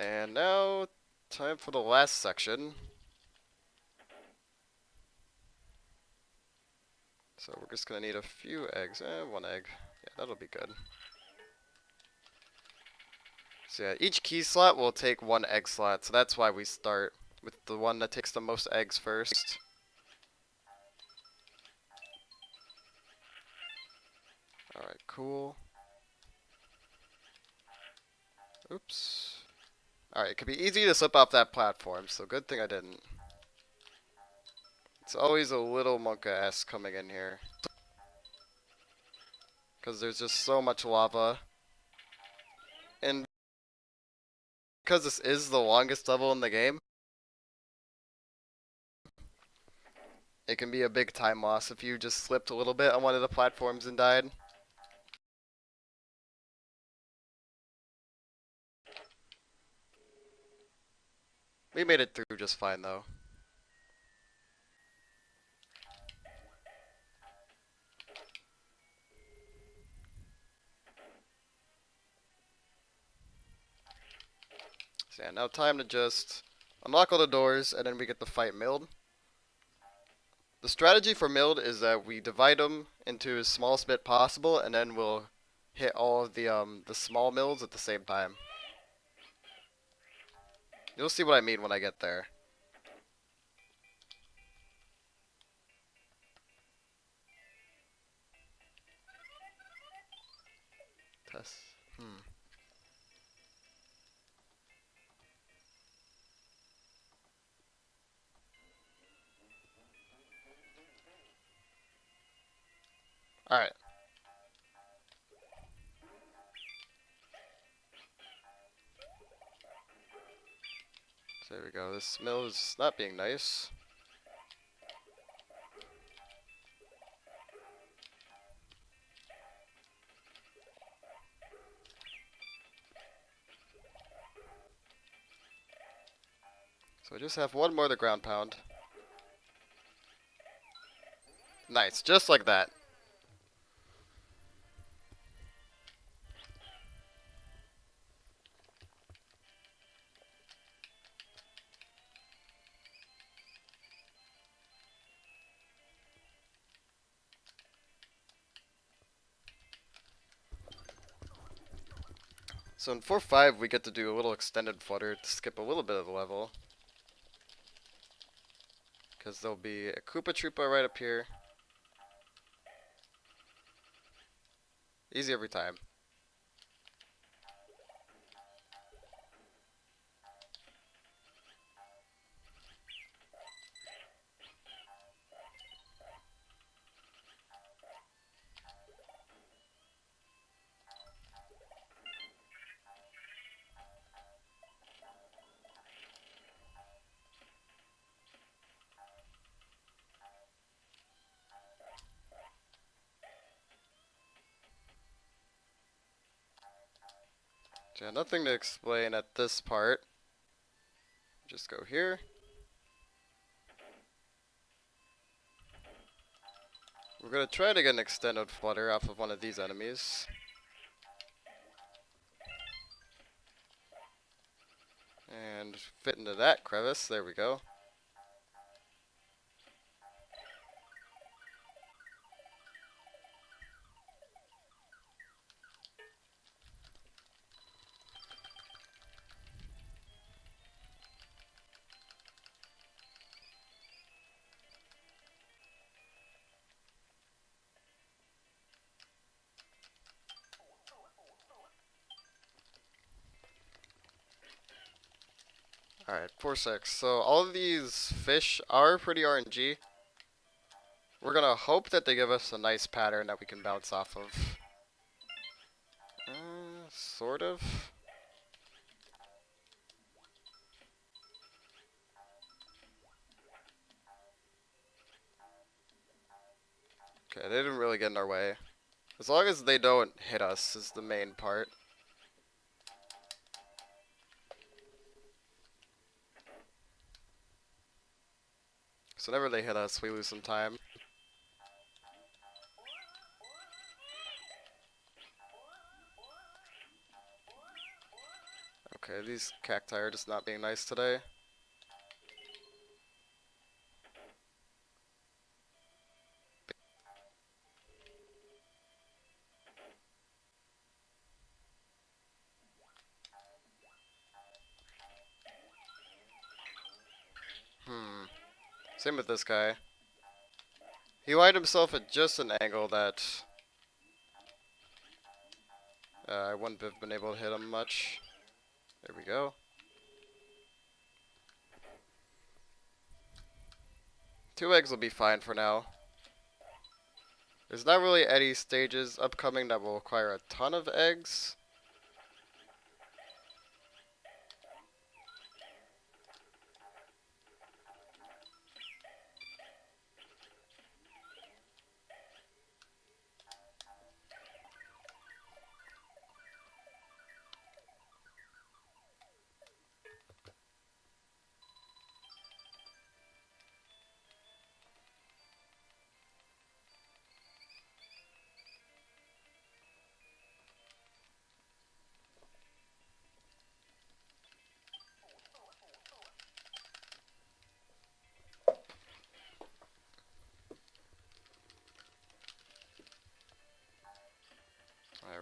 And now, time for the last section. So we're just gonna need a few eggs. 1 egg. Yeah, that'll be good. So yeah, each key slot will take 1 egg slot, so that's why we start with the one that takes the most eggs first. Alright, cool. Oops. Alright, it could be easy to slip off that platform, so good thing I didn't. It's always a little monka-esque coming in here. Because there's just so much lava. And because this is the longest level in the game, it can be a big time loss if you just slipped a little bit on one of the platforms and died. We made it through just fine though. So yeah, now time to just unlock all the doors and then we get to fight Mild. The strategy for Mild is that we divide them into as small bit possible and then we'll hit all of the small Milds at the same time. You'll see what I mean when I get there. Test. Alright. So there we go. This mill is not being nice. So I just have one more to ground pound. Nice, just like that. So in 4-5 we get to do a little extended flutter to skip a little bit of the level. Because there'll be a Koopa Troopa right up here. Easy every time. Yeah, nothing to explain at this part. Just go here. We're gonna try to get an extended flutter off of one of these enemies. And fit into that crevice. There we go. Alright, 4-6. So all of these fish are pretty RNG. We're gonna hope that they give us a nice pattern that we can bounce off of. Sort of. Okay, they didn't really get in our way. As long as they don't hit us is the main part. So whenever they hit us, we lose some time. Okay, these cacti are just not being nice today. Same with this guy. He lined himself at just an angle that I wouldn't have been able to hit him much. There we go. Two eggs will be fine for now. There's not really any stages upcoming that will require a ton of eggs.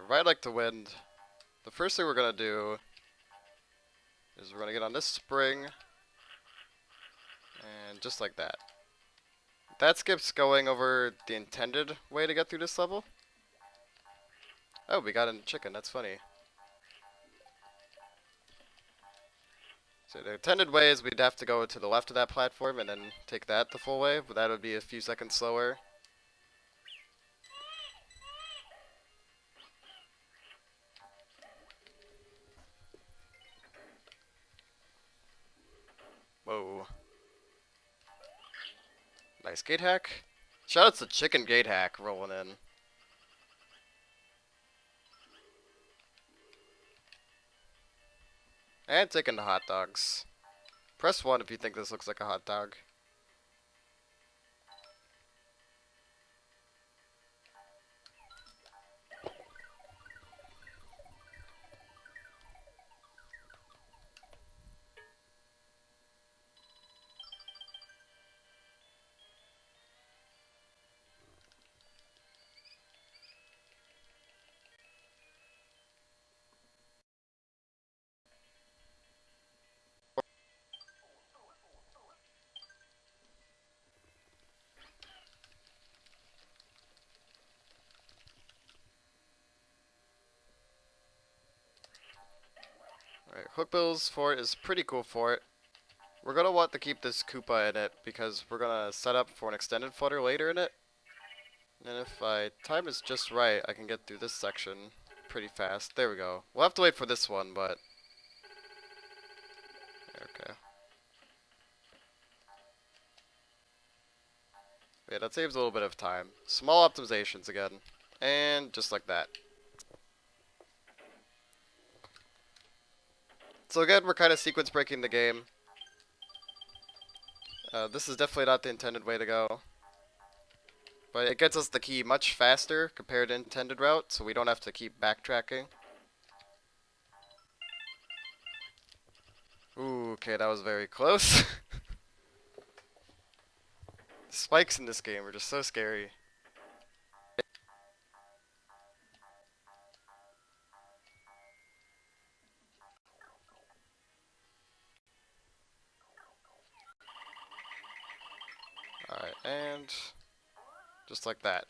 Right like to win. The first thing we're gonna do is we're gonna get on this spring, and just like that. That skips going over the intended way to get through this level. Oh, we got a chicken, that's funny. So the intended way is we'd have to go to the left of that platform and then take that the full way, but that would be a few seconds slower. Whoa. Nice gate hack. Shout out to Chicken Gate Hack rolling in. And taking the hot dogs. Press 1 if you think this looks like a hot dog. Alright, Hookbill's fort is pretty cool fort. We're gonna want to keep this Koopa in it because we're gonna set up for an extended footer later in it. And if my time is just right, I can get through this section pretty fast. There we go. We'll have to wait for this one, but... Okay. Yeah, that saves a little bit of time. Small optimizations again. And just like that. So again, we're kind of sequence breaking the game. This is definitely not the intended way to go. But it gets us the key much faster compared to intended route, so we don't have to keep backtracking. Ooh, okay, that was very close. The spikes in this game are just so scary. Alright, and just like that.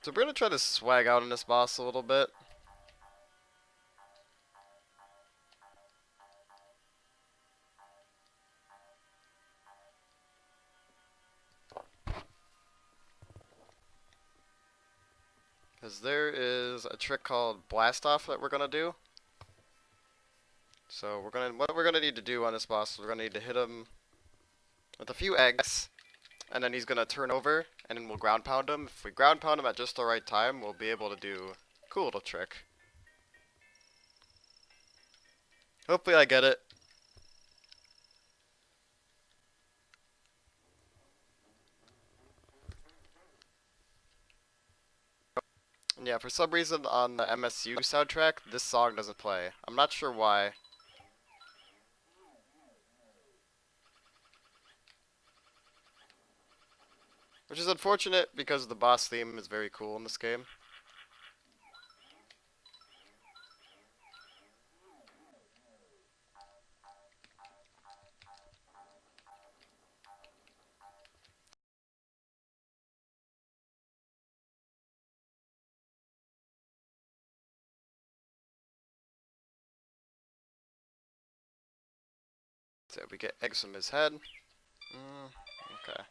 So we're gonna try to swag out on this boss a little bit. Because there is a trick called Blast Off that we're gonna do. So what we're gonna need to do on this boss is we're gonna need to hit him with a few eggs, and then he's gonna turn over, and then we'll ground pound him. If we ground pound him at just the right time, we'll be able to do a cool little trick. Hopefully I get it. And yeah, for some reason on the MSU soundtrack, this song doesn't play. I'm not sure why. Which is unfortunate because the boss theme is very cool in this game. So we get eggs from his head. Okay.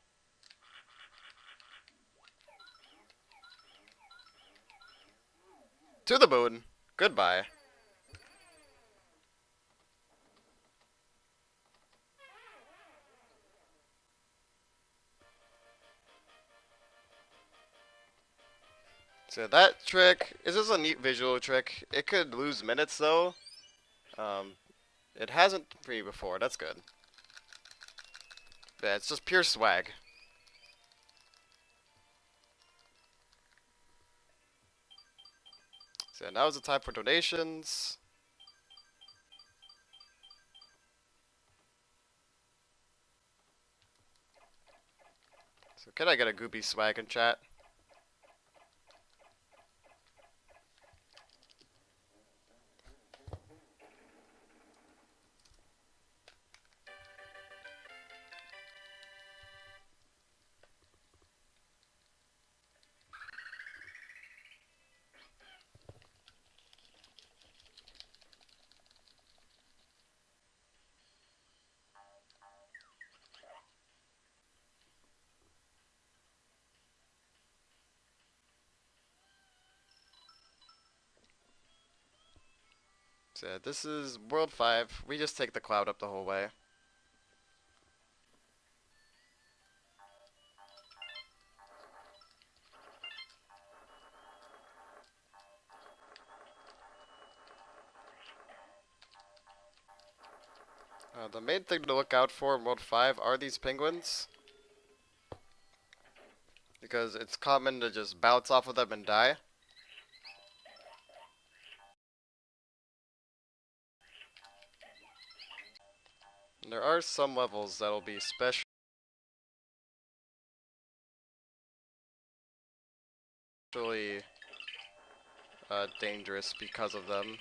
To the moon. Goodbye. So that trick is just a neat visual trick. It could lose minutes though. It hasn't for me before. That's good. Yeah, it's just pure swag. So now is the time for donations. So can I get a Gooby swag in chat? So this is World 5. We just take the cloud up the whole way. The main thing to look out for in World 5 are these penguins. Because it's common to just bounce off of them and die. And there are some levels that'll be especially dangerous because of them.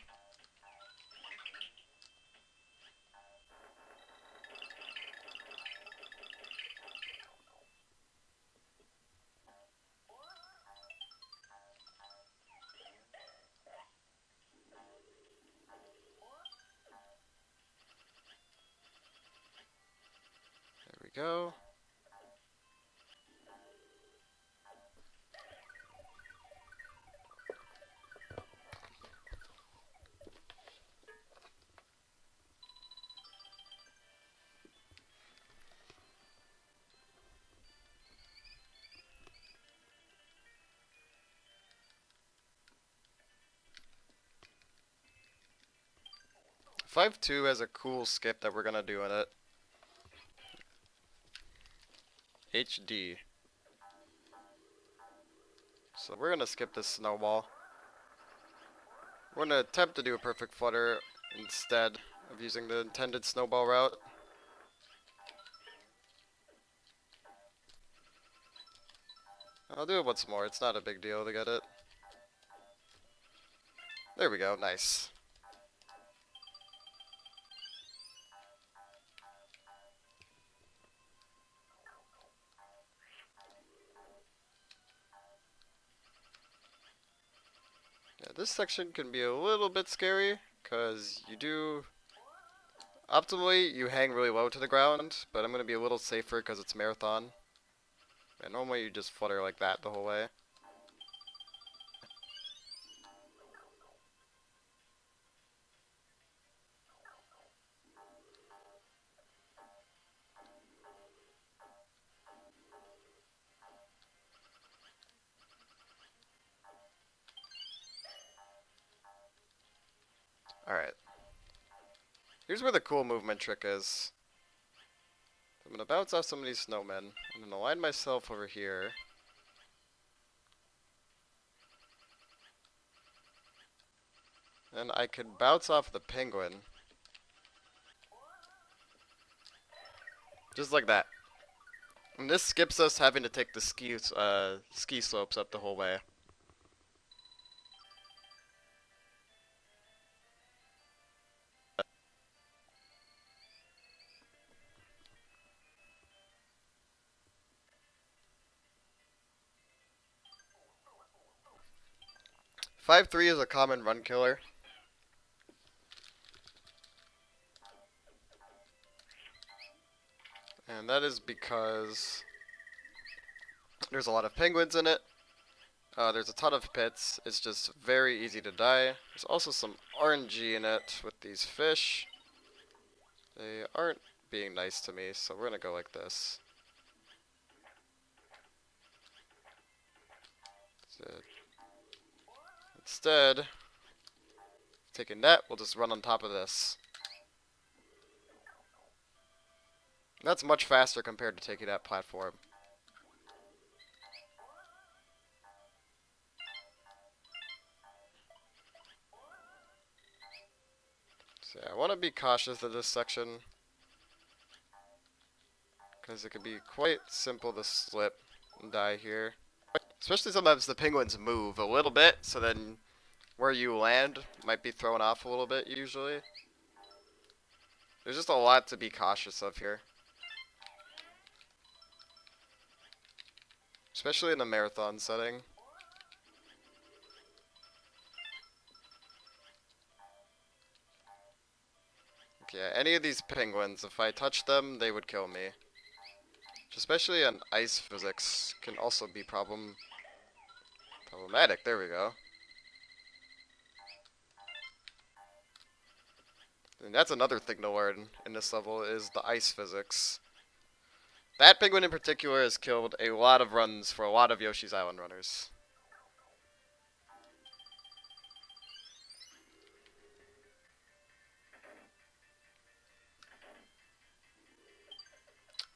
go. Five two has a cool skip that we're gonna do in it. HD. So we're gonna skip this snowball. We're gonna attempt to do a perfect flutter instead of using the intended snowball route. I'll do it once more, it's not a big deal to get it. There we go, nice. Yeah, this section can be a little bit scary, because you do... Optimally, you hang really low to the ground, but I'm going to be a little safer because it's marathon. And normally you just flutter like that the whole way. Alright. Here's where the cool movement trick is. I'm going to bounce off some of these snowmen. I'm going to line myself over here. And I can bounce off the penguin. Just like that. And this skips us having to take the ski slopes up the whole way. Five three is a common run killer. And that is because there's a lot of penguins in it. There's a ton of pits. It's just very easy to die. There's also some RNG in it with these fish. They aren't being nice to me, so we're gonna go like this. Instead, taking that, we'll just run on top of this. That's much faster compared to taking that platform. So yeah, I want to be cautious of this section, because it can be quite simple to slip and die here. Especially sometimes the penguins move a little bit, so then where you land might be thrown off a little bit usually. There's just a lot to be cautious of here. Especially in a marathon setting. Okay, any of these penguins, if I touch them, they would kill me. Especially on ice physics can also be problematic. There we go. And that's another thing to learn in this level is the ice physics. That penguin in particular has killed a lot of runs for a lot of Yoshi's Island runners.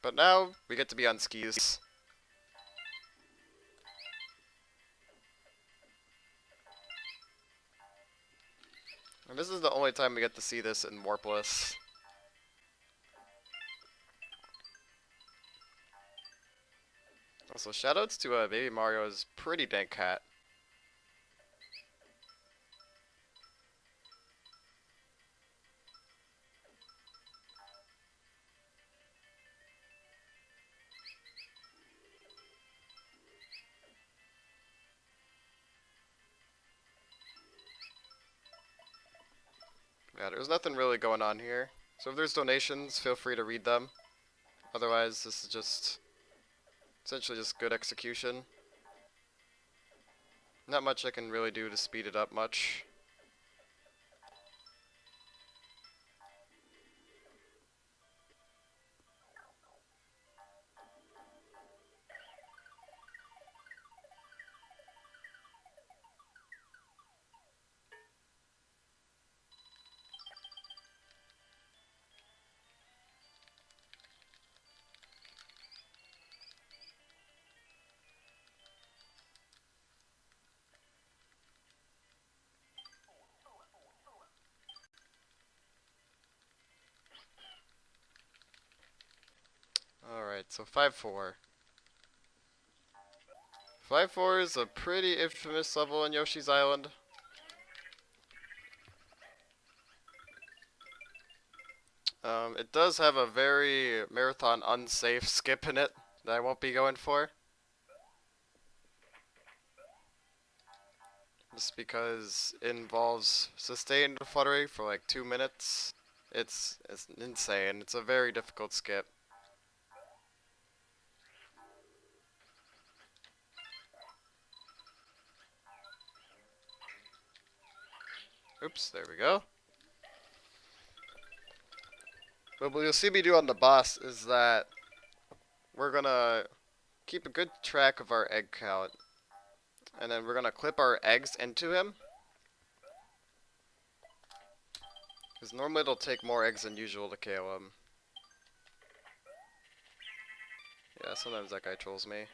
But now we get to be on skis. And this is the only time we get to see this in Warpless. Also, shoutouts to Baby Mario's pretty dank cat. Yeah, there's nothing really going on here. So if there's donations, feel free to read them. Otherwise, this is just essentially just good execution. Not much I can really do to speed it up much. Alright, so 5-4. 5-4 is a pretty infamous level in Yoshi's Island. It does have a very marathon unsafe skip in it that I won't be going for. Just because it involves sustained fluttering for like 2 minutes. It's insane. It's a very difficult skip. Oops, there we go. But what you'll see me do on the boss is that we're gonna keep a good track of our egg count. And then we're gonna clip our eggs into him. Because normally it'll take more eggs than usual to KO him. Yeah, sometimes that guy trolls me.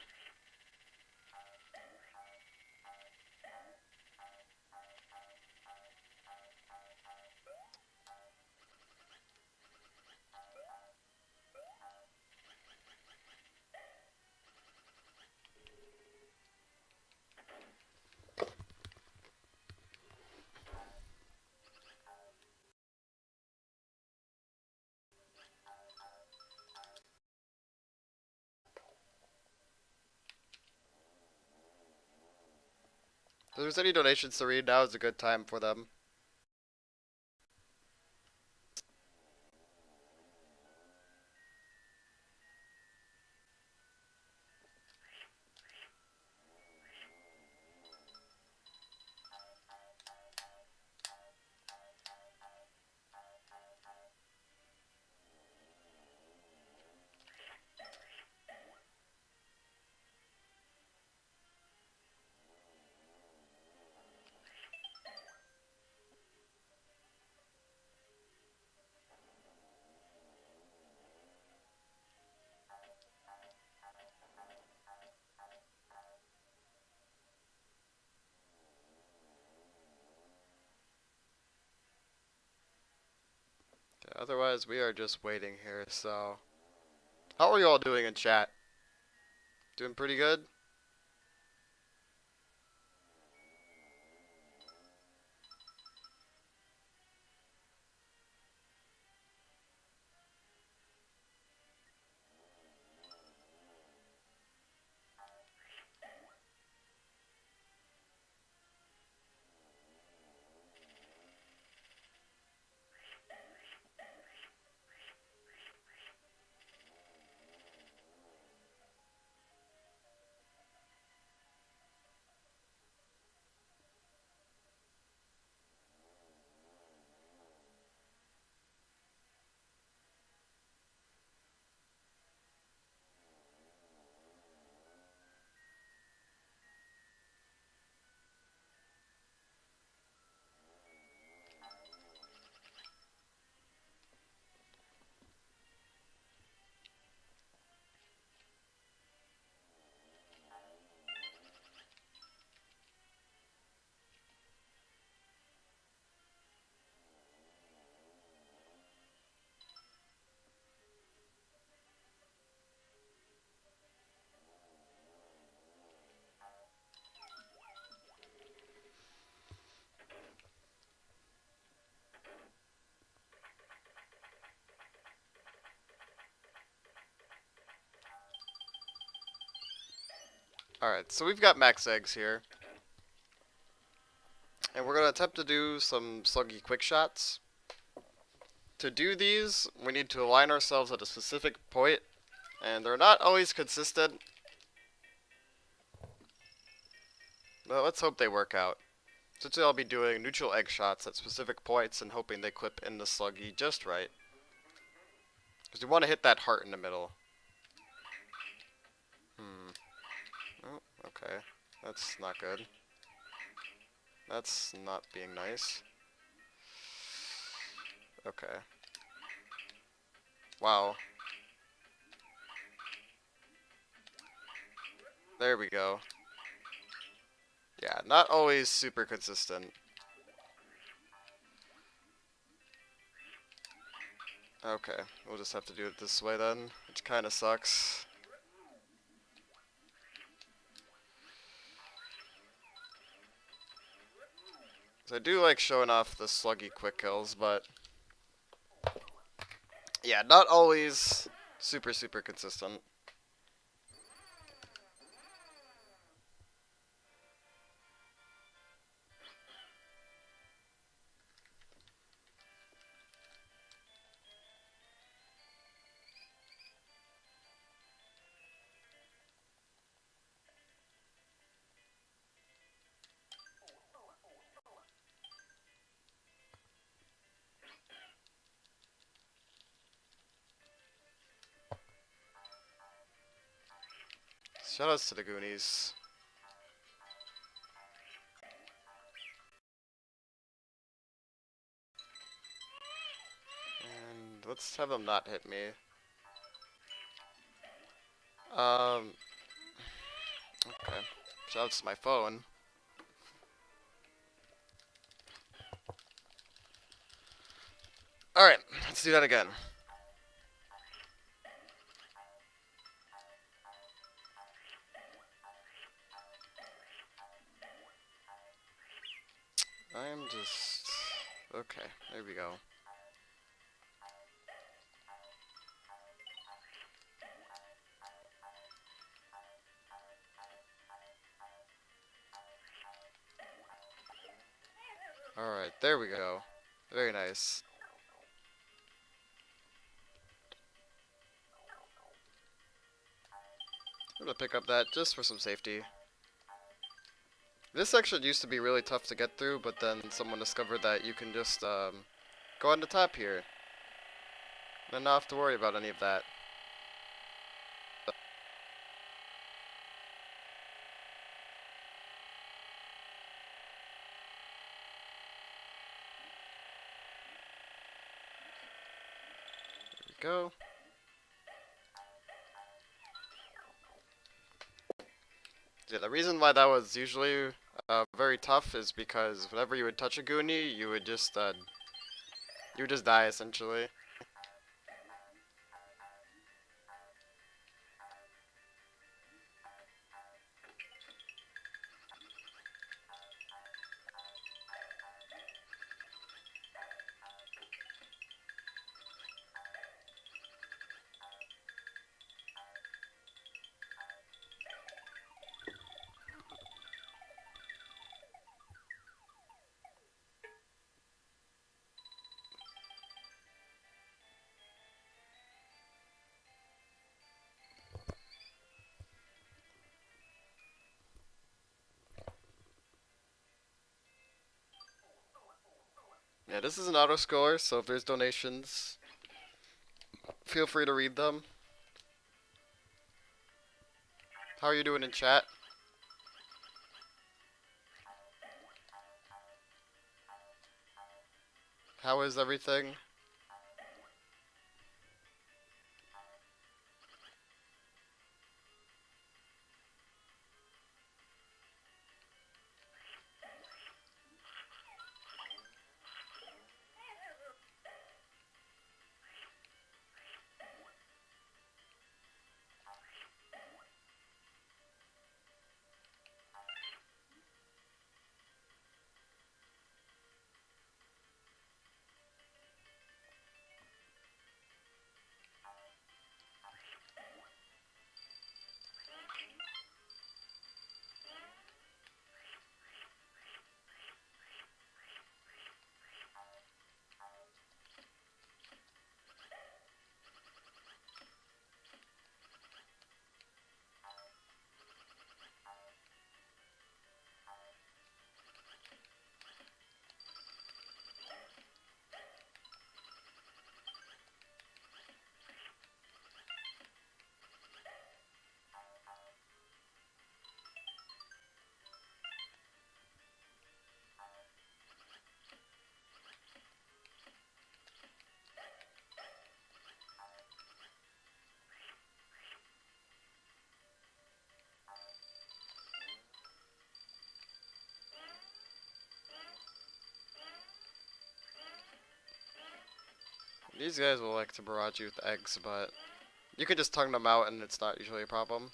If there's any donations to read, now is a good time for them. Okay, otherwise, we are just waiting here, so... How are you all doing in chat? Doing pretty good? Alright, so we've got max eggs here. And we're going to attempt to do some sluggy quick shots. To do these, we need to align ourselves at a specific point and they're not always consistent. But let's hope they work out. Essentially, I'll be doing neutral egg shots at specific points and hoping they clip in the sluggy just right. Because you want to hit that heart in the middle. Oh, okay. That's not good. That's not being nice. Okay. Wow. There we go. Yeah, not always super consistent. Okay, we'll just have to do it this way then, which kind of sucks. So I do like showing off the sluggy quick kills, but yeah, not always super consistent. Shoutouts to the Goonies. And let's have them not hit me. Okay. Shoutouts to my phone. Alright, let's do that again. I'm just... Okay, there we go. Alright, there we go. Very nice. I'm gonna pick up that just for some safety. This section used to be really tough to get through, but then someone discovered that you can just go on the top here. And not have to worry about any of that. There we go. Yeah, the reason why that was usually very tough is because whenever you would touch a Goonie, you would just die essentially. Yeah, this is an auto score, so if there's donations, feel free to read them. How are you doing in chat? How is everything? These guys will like to barrage you with eggs, but you can just tongue them out and it's not usually a problem.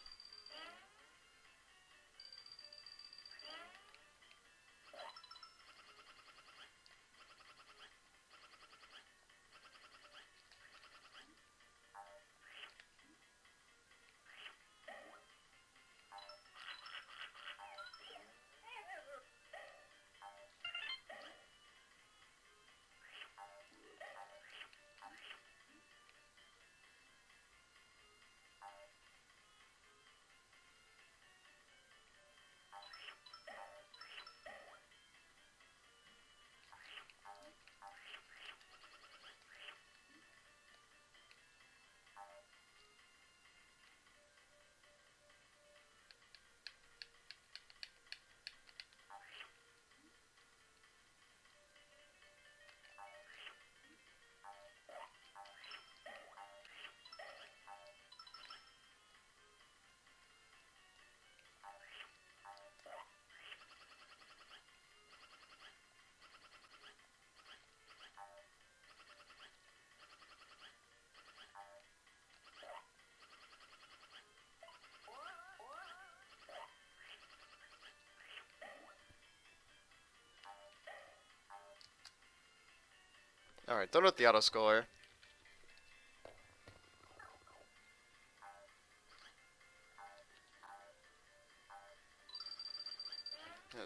Alright, done with the auto scroller.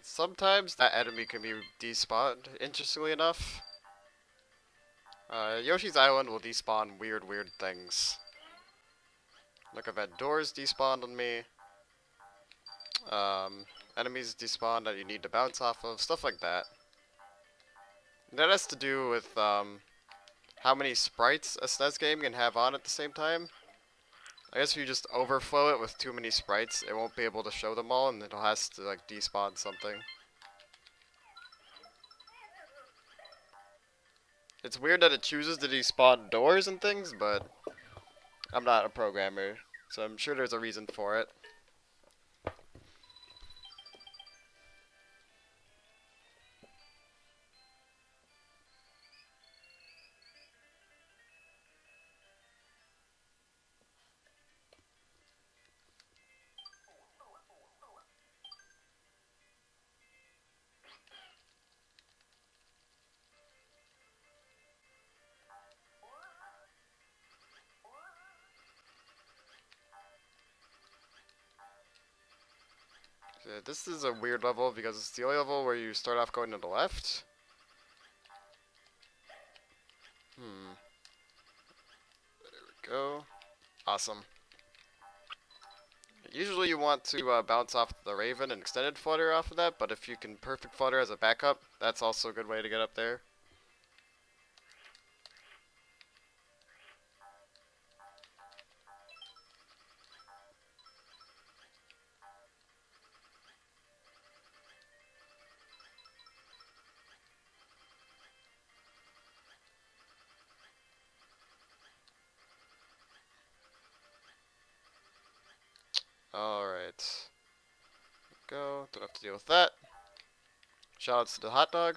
Sometimes that enemy can be despawned, interestingly enough. Yoshi's Island will despawn weird things. Like I've had doors despawned on me. Enemies despawn that you need to bounce off of, stuff like that. That has to do with how many sprites a SNES game can have on at the same time. I guess if you just overflow it with too many sprites, it won't be able to show them all and it'll has to like despawn something. It's weird that it chooses to despawn doors and things, but I'm not a programmer, so I'm sure there's a reason for it. This is a weird level because it's the only level where you start off going to the left. There we go. Awesome. Usually you want to bounce off the Raven and extended flutter off of that, but if you can perfect flutter as a backup, that's also a good way to get up there. Alright. Go. Don't have to deal with that. Shoutouts to the hot dog.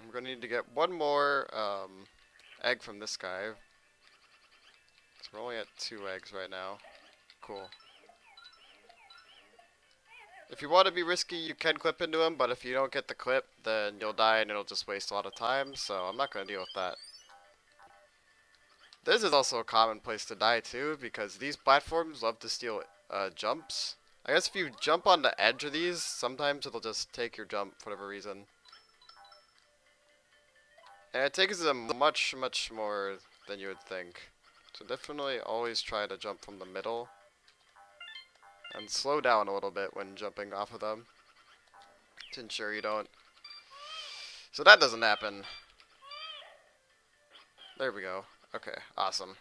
I'm gonna need to get one more egg from this guy. So we're only at 2 eggs right now. Cool. If you want to be risky, you can clip into him, but if you don't get the clip, then you'll die and it'll just waste a lot of time, so I'm not going to deal with that. This is also a common place to die too, because these platforms love to steal jumps. I guess if you jump on the edge of these, sometimes it'll just take your jump for whatever reason. And it takes them much more than you would think. So definitely always try to jump from the middle. And slow down a little bit when jumping off of them, to ensure you don't. So that doesn't happen. There we go. Okay, awesome.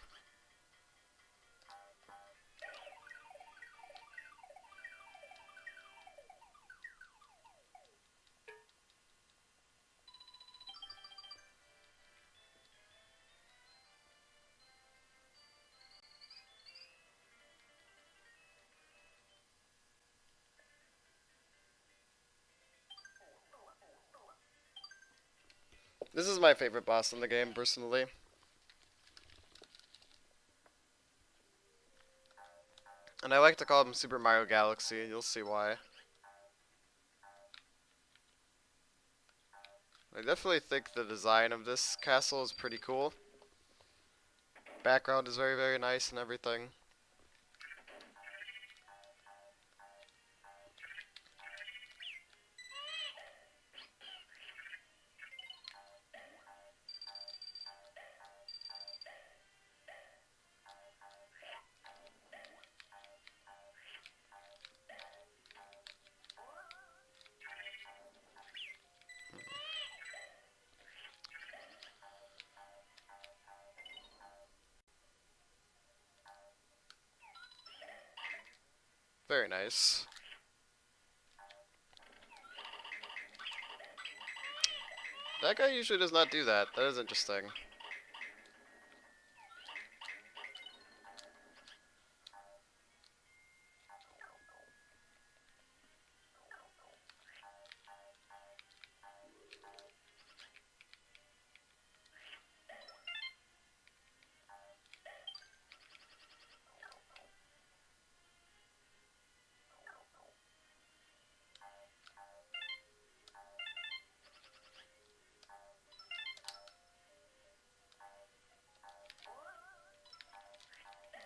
This is my favorite boss in the game, personally. And I like to call him Super Mario Galaxy, you'll see why. I definitely think the design of this castle is pretty cool. Background is very, very nice and everything. Very nice. That guy usually does not do that. That is interesting.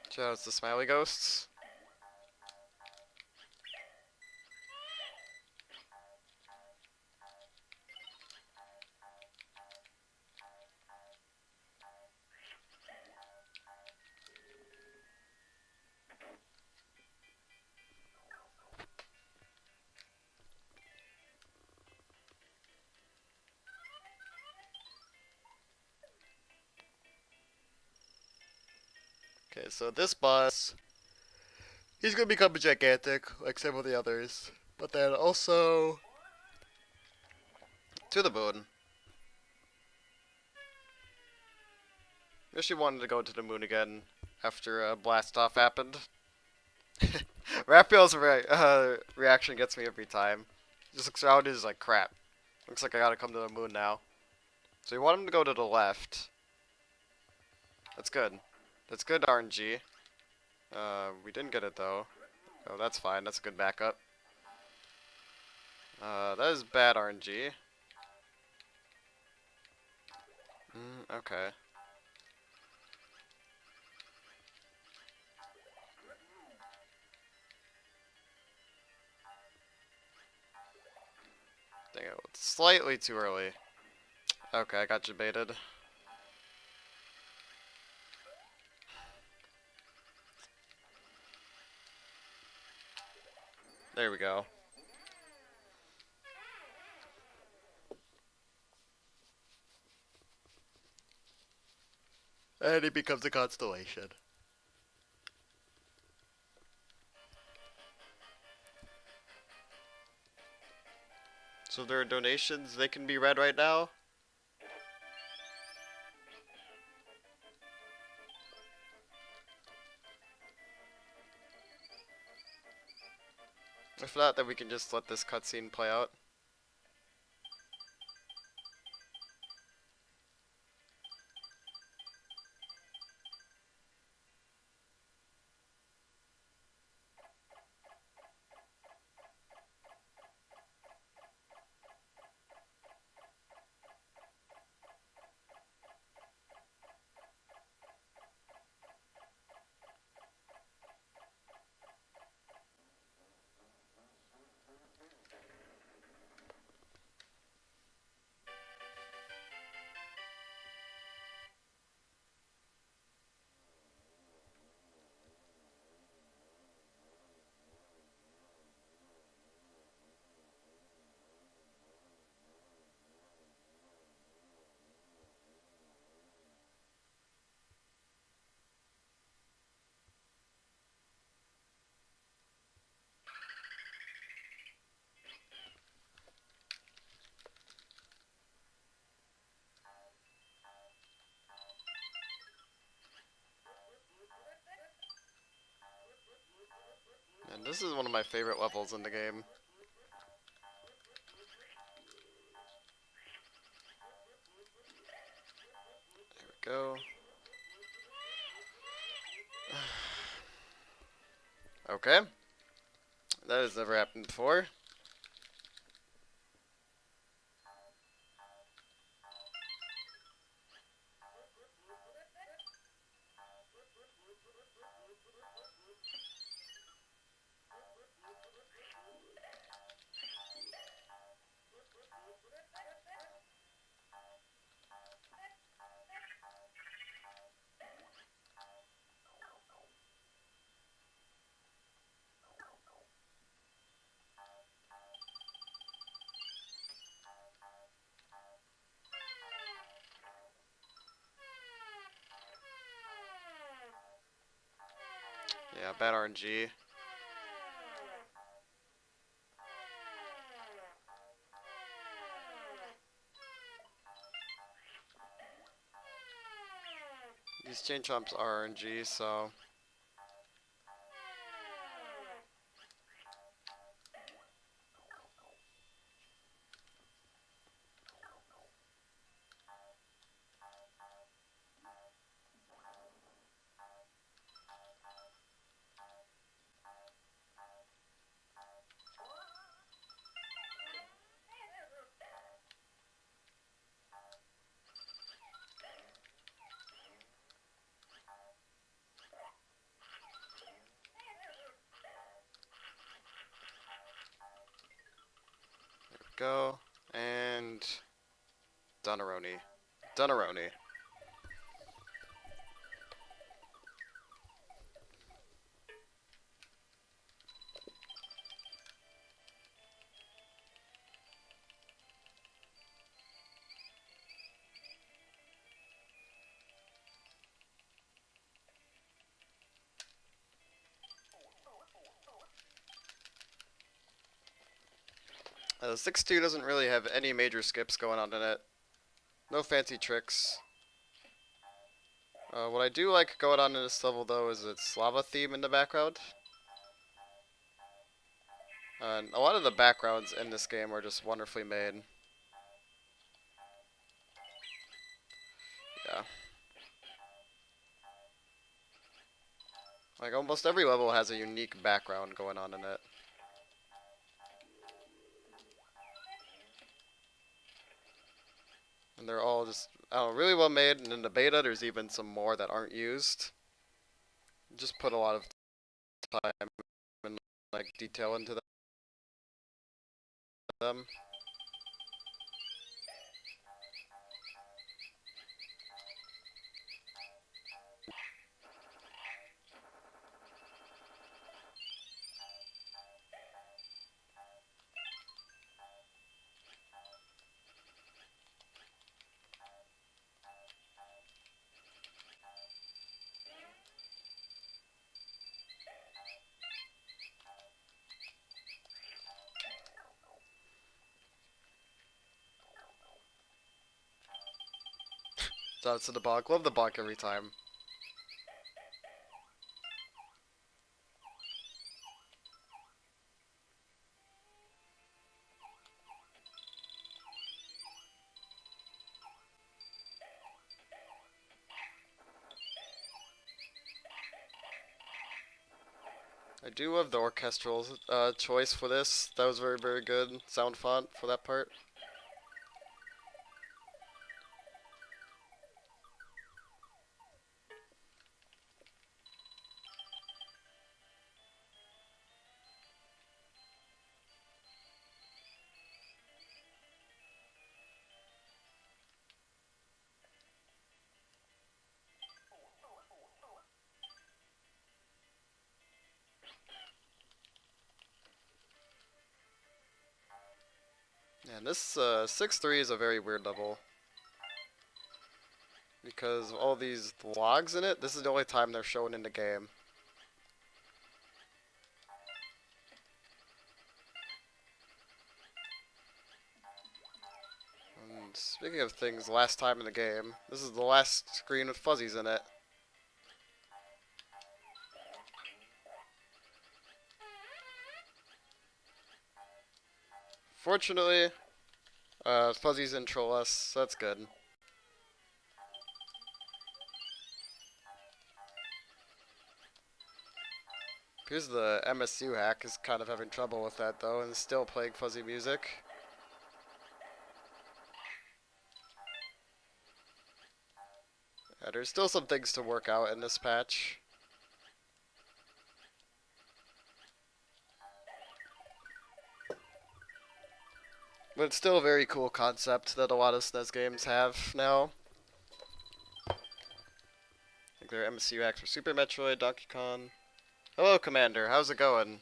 Shout out to the smiley ghosts. Okay, so this boss, he's gonna become gigantic, like some of the others. But then also, to the moon. Yoshi wanted to go to the moon again after blast off happened. Raphael's reaction gets me every time. He just looks around and is like, crap. Looks like I gotta come to the moon now. So you want him to go to the left. That's good. That's good RNG. We didn't get it though. Oh, that's fine. That's a good backup. That is bad RNG. Okay. Dang it, it's slightly too early. Okay, I got you baited. There we go. And he becomes a constellation. So there are donations, they can be read right now. If not, then we can just let this cutscene play out. And this is one of my favorite levels in the game. Go. Okay. That has never happened before. Yeah, bad RNG. These chain chomps are RNG, so go and Dunaroni. Dunaroni. The 6-2 doesn't really have any major skips going on in it. No fancy tricks. What I do like going on in this level though is its lava theme in the background. And a lot of the backgrounds in this game are just wonderfully made. Yeah. Like almost every level has a unique background going on in it. And they're all just, I don't know, really well made, and in the beta there's even some more that aren't used. Just put a lot of time and like detail into them. Shout to the bonk. Love the bonk every time. I do love the orchestral choice for this. That was very, very good. Sound font for that part. And this 6-3 is a very weird level. Because of all these logs in it, this is the only time they're shown in the game. And speaking of things last time in the game, this is the last screen with fuzzies in it. Fortunately, fuzzies didn't troll us, so that's good. Here's the MSU hack is kind of having trouble with that though, and still playing fuzzy music. Yeah, there's still some things to work out in this patch. But it's still a very cool concept that a lot of SNES games have now. Like there are MSU hacks for Super Metroid, Donkey Kong. Hello, Commander. How's it going?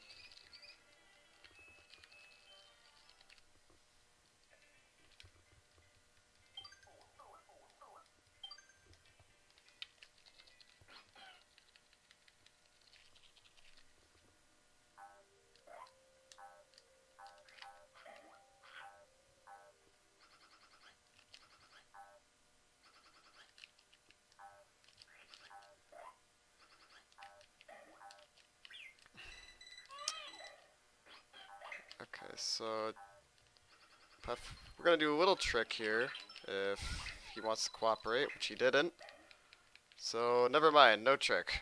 Okay, so we're gonna do a little trick here if he wants to cooperate, which he didn't. So never mind, no trick.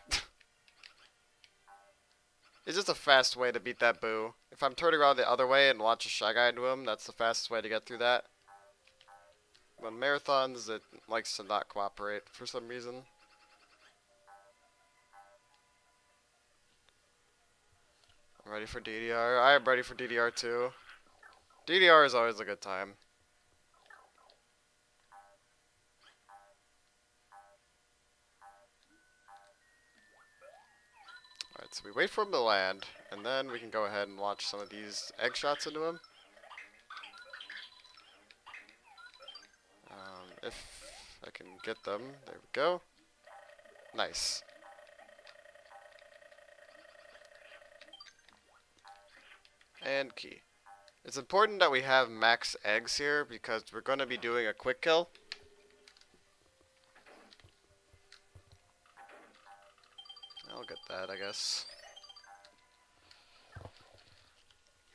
It's just a fast way to beat that boo. If I'm turning around the other way and launch a Shy Guy into him, that's the fastest way to get through that. When marathons, it likes to not cooperate for some reason. I'm ready for DDR. I am ready for DDR too. DDR is always a good time. Alright, so we wait for him to land, and then we can go ahead and launch some of these egg shots into him. If I can get them. There we go. Nice. And key. It's important that we have max eggs here because we're going to be doing a quick kill. I'll get that, I guess.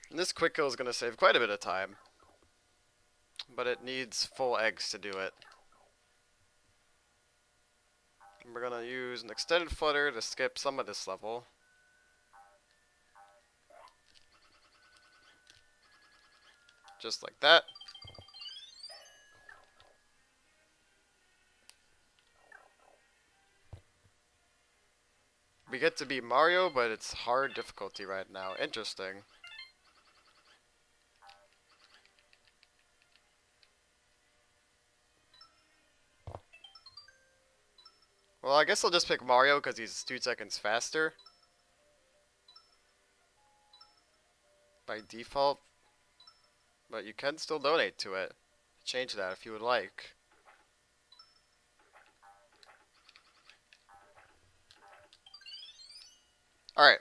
And this quick kill is going to save quite a bit of time. But it needs full eggs to do it. And we're going to use an extended flutter to skip some of this level. Just like that. We get to beat Mario, but it's hard difficulty right now. Interesting. Well, I guess I'll just pick Mario because he's 2 seconds faster. By default. But you can still donate to it. Change that if you would like. Alright.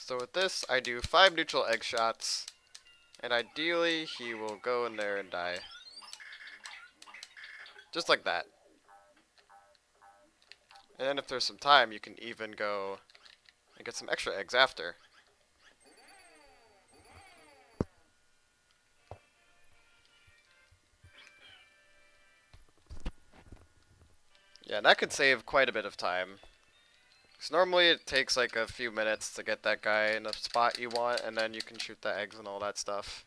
So with this, I do 5 neutral egg shots. And ideally, he will go in there and die. Just like that. And then if there's some time, you can even go and get some extra eggs after. Yeah, and that could save quite a bit of time. Because normally it takes like a few minutes to get that guy in the spot you want, and then you can shoot the eggs and all that stuff.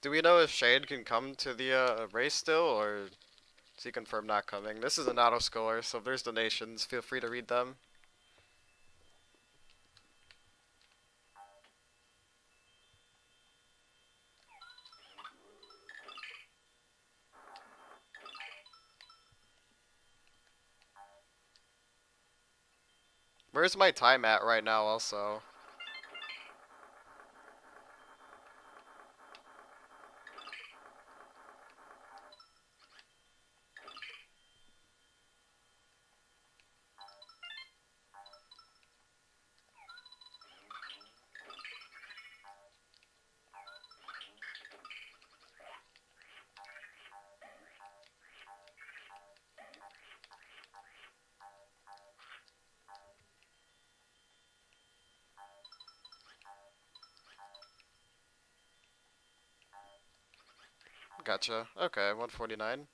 Do we know if Shade can come to the race still, or is he confirmed not coming? This is an auto-scorer, so if there's donations, feel free to read them. Where's my time at right now also? Gotcha. Okay, 149.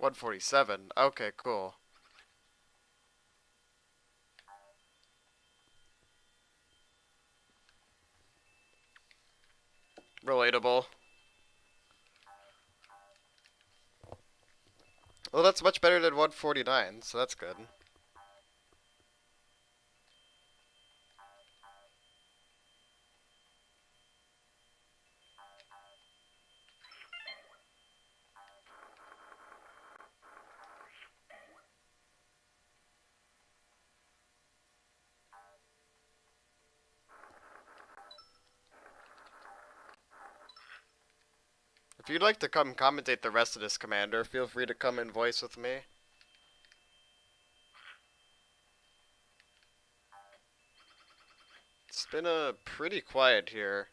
$147. Okay, cool. Relatable. Well, that's much better than 149, so that's good. If you'd like to come commentate the rest of this, Commander, feel free to come and voice with me. It's been pretty quiet here.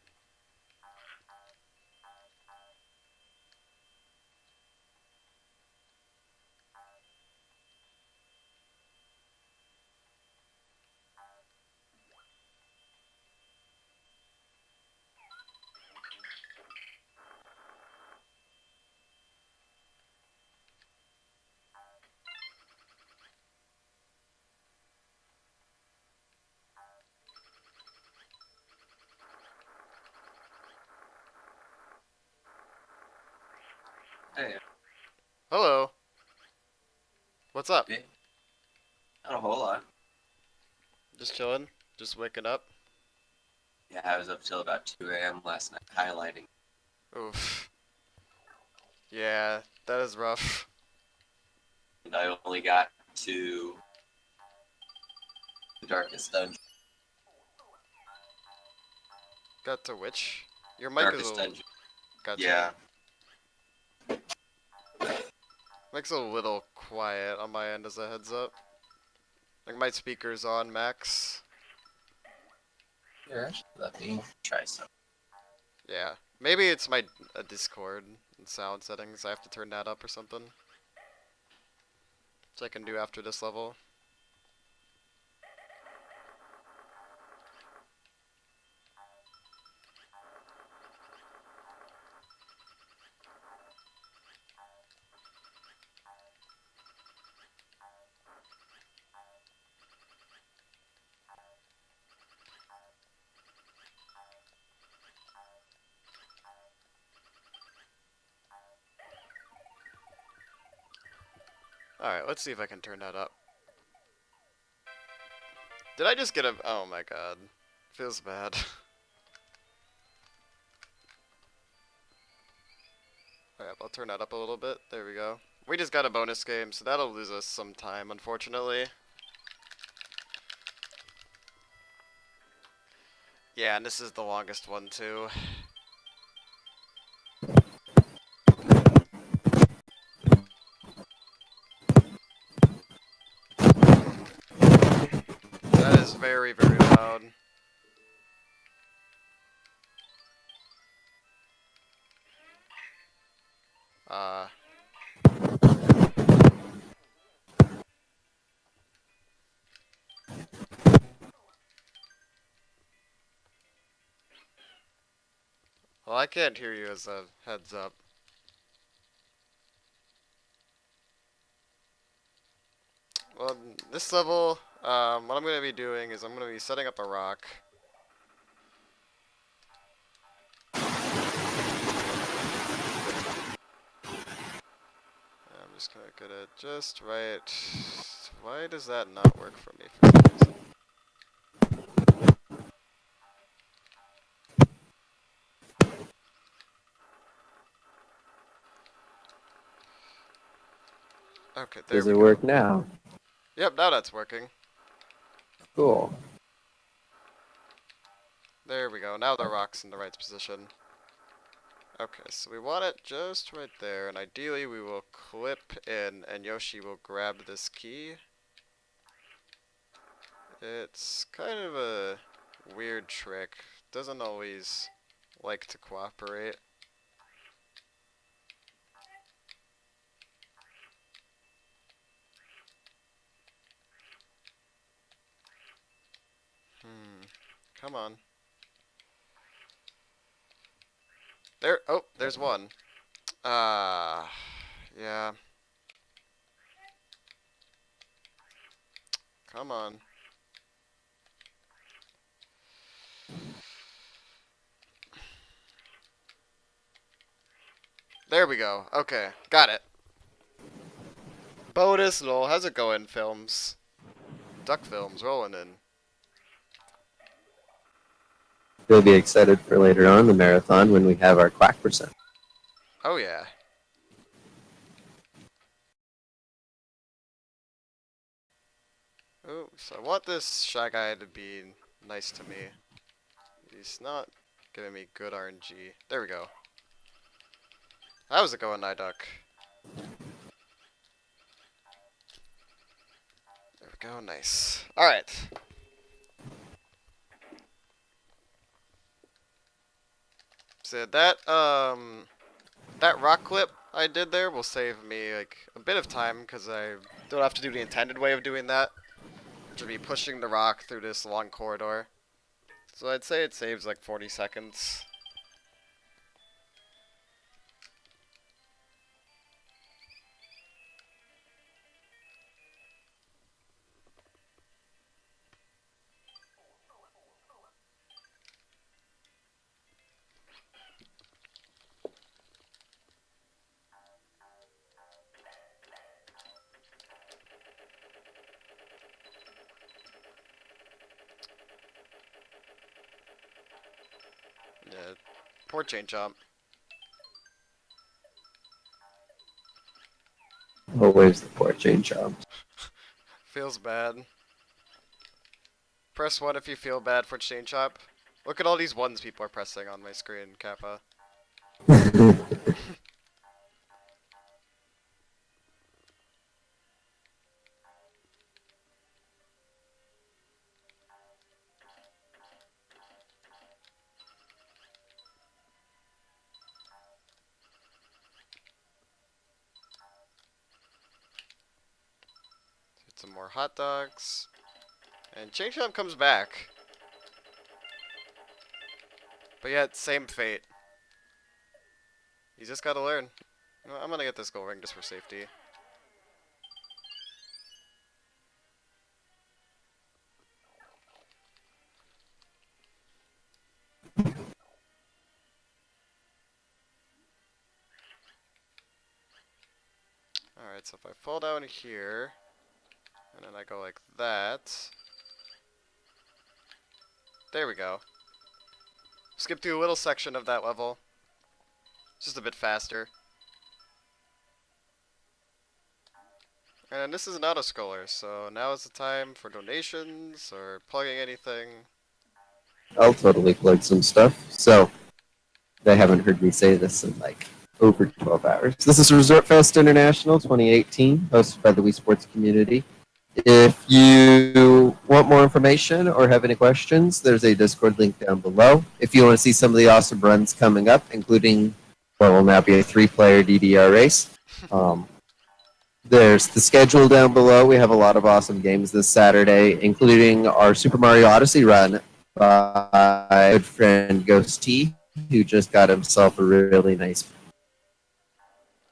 Hey, Hello. What's up? okay. Not a whole lot. Just chilling? Just waking up? Yeah, I was up till about 2 a.m. last night highlighting. Oof. Yeah, that is rough. And I only got to the darkest dungeon. Got to which? Your mic is a Darkest little... dungeon. Gotcha. Yeah. Mic's a little quiet on my end as a heads up. Like my speaker's on max. Here, actually, let me try some. Yeah. Maybe it's my Discord and sound settings. I have to turn that up or something. Which I can do after this level. Alright, let's see if I can turn that up. Did I just get a... Oh my god. Feels bad. Alright, I'll turn that up a little bit. There we go. We just got a bonus game, so that'll lose us some time, unfortunately. Yeah, and this is the longest one, too. That is very, very loud. Uh... Well, I can't hear you as a heads up. Well, this level, what I'm going to be doing is I'm going to be setting up a rock. I'm just going to get it just right. Why does that not work for me for some reason? Okay, there Does we it go. work now? Yep, now that's working. Cool. There we go. Now the rock's in the right position. Okay, so we want it just right there, and ideally we will clip in, and Yoshi will grab this key. It's kind of a weird trick. Doesn't always like to cooperate. Come on. There, oh, there's one. Yeah. Come on. There we go. Okay, got it. Bonus, lol. How's it going, films? Duck films rolling in. You'll be excited for later on the marathon when we have our quack percent. Oh yeah. Oh, so I want this Shy Guy to be nice to me. He's not giving me good RNG. There we go. How's it going, Niduck? There we go, nice. Alright. So that rock clip I did there will save me like a bit of time because I don't have to do the intended way of doing that, which would be pushing the rock through this long corridor. So I'd say it saves like 40 seconds. Yeah, poor chain jump. Always the poor chain job. Feels bad. Press 1 if you feel bad for chain chop. Look at all these ones people are pressing on my screen, Kappa. Get some more hot dogs. And chain chop comes back. But yet, same fate. You just gotta learn. You know, I'm gonna get this gold ring just for safety. Alright, so if I fall down here, and then I go like that. There we go. Skip through a little section of that level. Just a bit faster. And this is an auto-scroller, so now is the time for donations or plugging anything. I'll totally plug some stuff. So, they haven't heard me say this in like over 12 hours. This is Resort Fest International 2018, hosted by the Wii Sports community. If you want more information or have any questions, there's a Discord link down below. If you want to see some of the awesome runs coming up, including what will now be a 3-player DDR race, there's the schedule down below. We have a lot of awesome games this Saturday, including our Super Mario Odyssey run by my good friend Ghost T, who just got himself a really nice.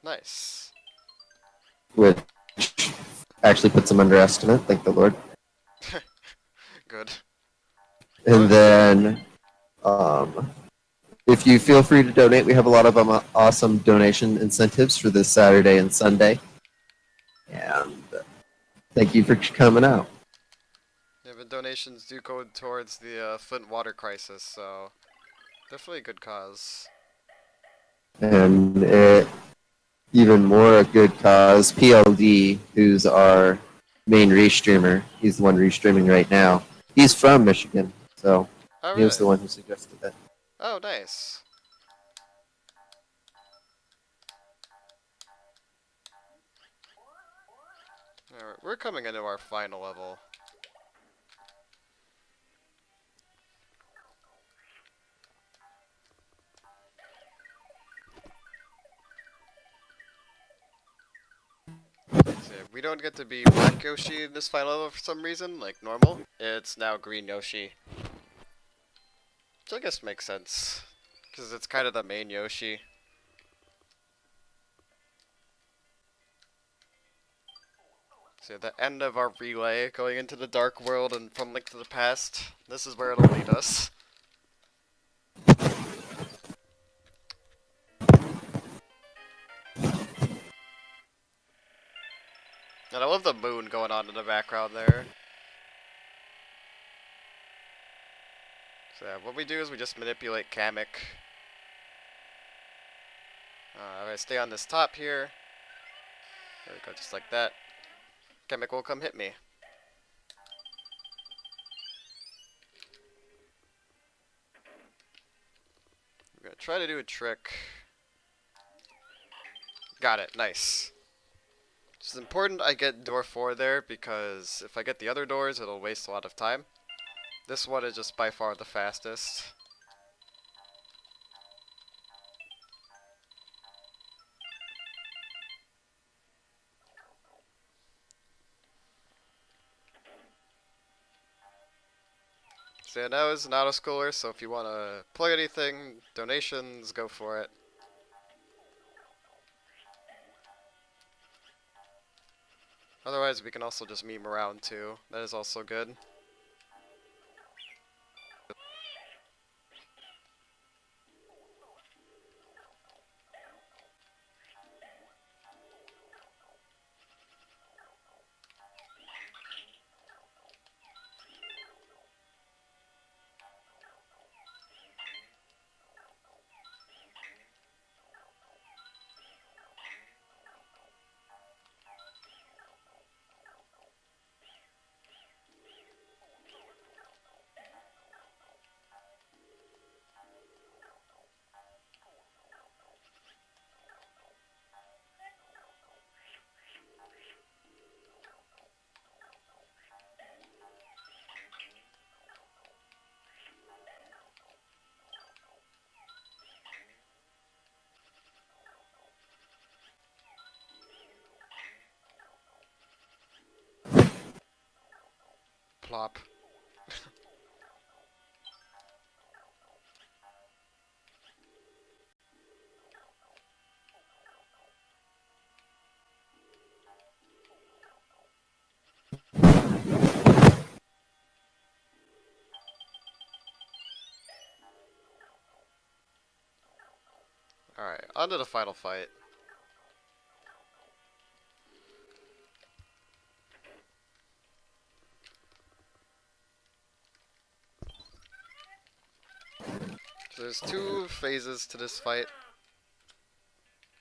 Nice. Which actually puts him under estimate, thank the Lord. Good. And then, if you feel free to donate, we have a lot of awesome donation incentives for this Saturday and Sunday. And thank you for coming out. Yeah, but donations do go towards the Flint water crisis, so definitely a good cause. And even more a good cause, PLD, who's our main restreamer, he's the one restreaming right now. He's from Michigan, so All He was the right. one who suggested that. Oh, nice. Alright, we're coming into our final level. So yeah, we don't get to be Black Yoshi in this final level for some reason, like normal. It's now Green Yoshi. Which I guess makes sense. Because it's kind of the main Yoshi. So yeah, the end of our relay, going into the Dark World and from Link to the Past. This is where it'll lead us. And I love the moon going on in the background there. So yeah, what we do is we just manipulate Kamek. I stay on this top here. There we go, just like that. Kamek will come hit me. I'm gonna try to do a trick. Got it, nice. It's important I get door 4 there because if I get the other doors, it'll waste a lot of time. This one is just by far the fastest. So yeah, now is an auto-schooler, so if you want to plug anything, donations, go for it. Otherwise, we can also just meme around too. That is also good. Plop. Alright, on to the final fight. So there's 2 phases to this fight.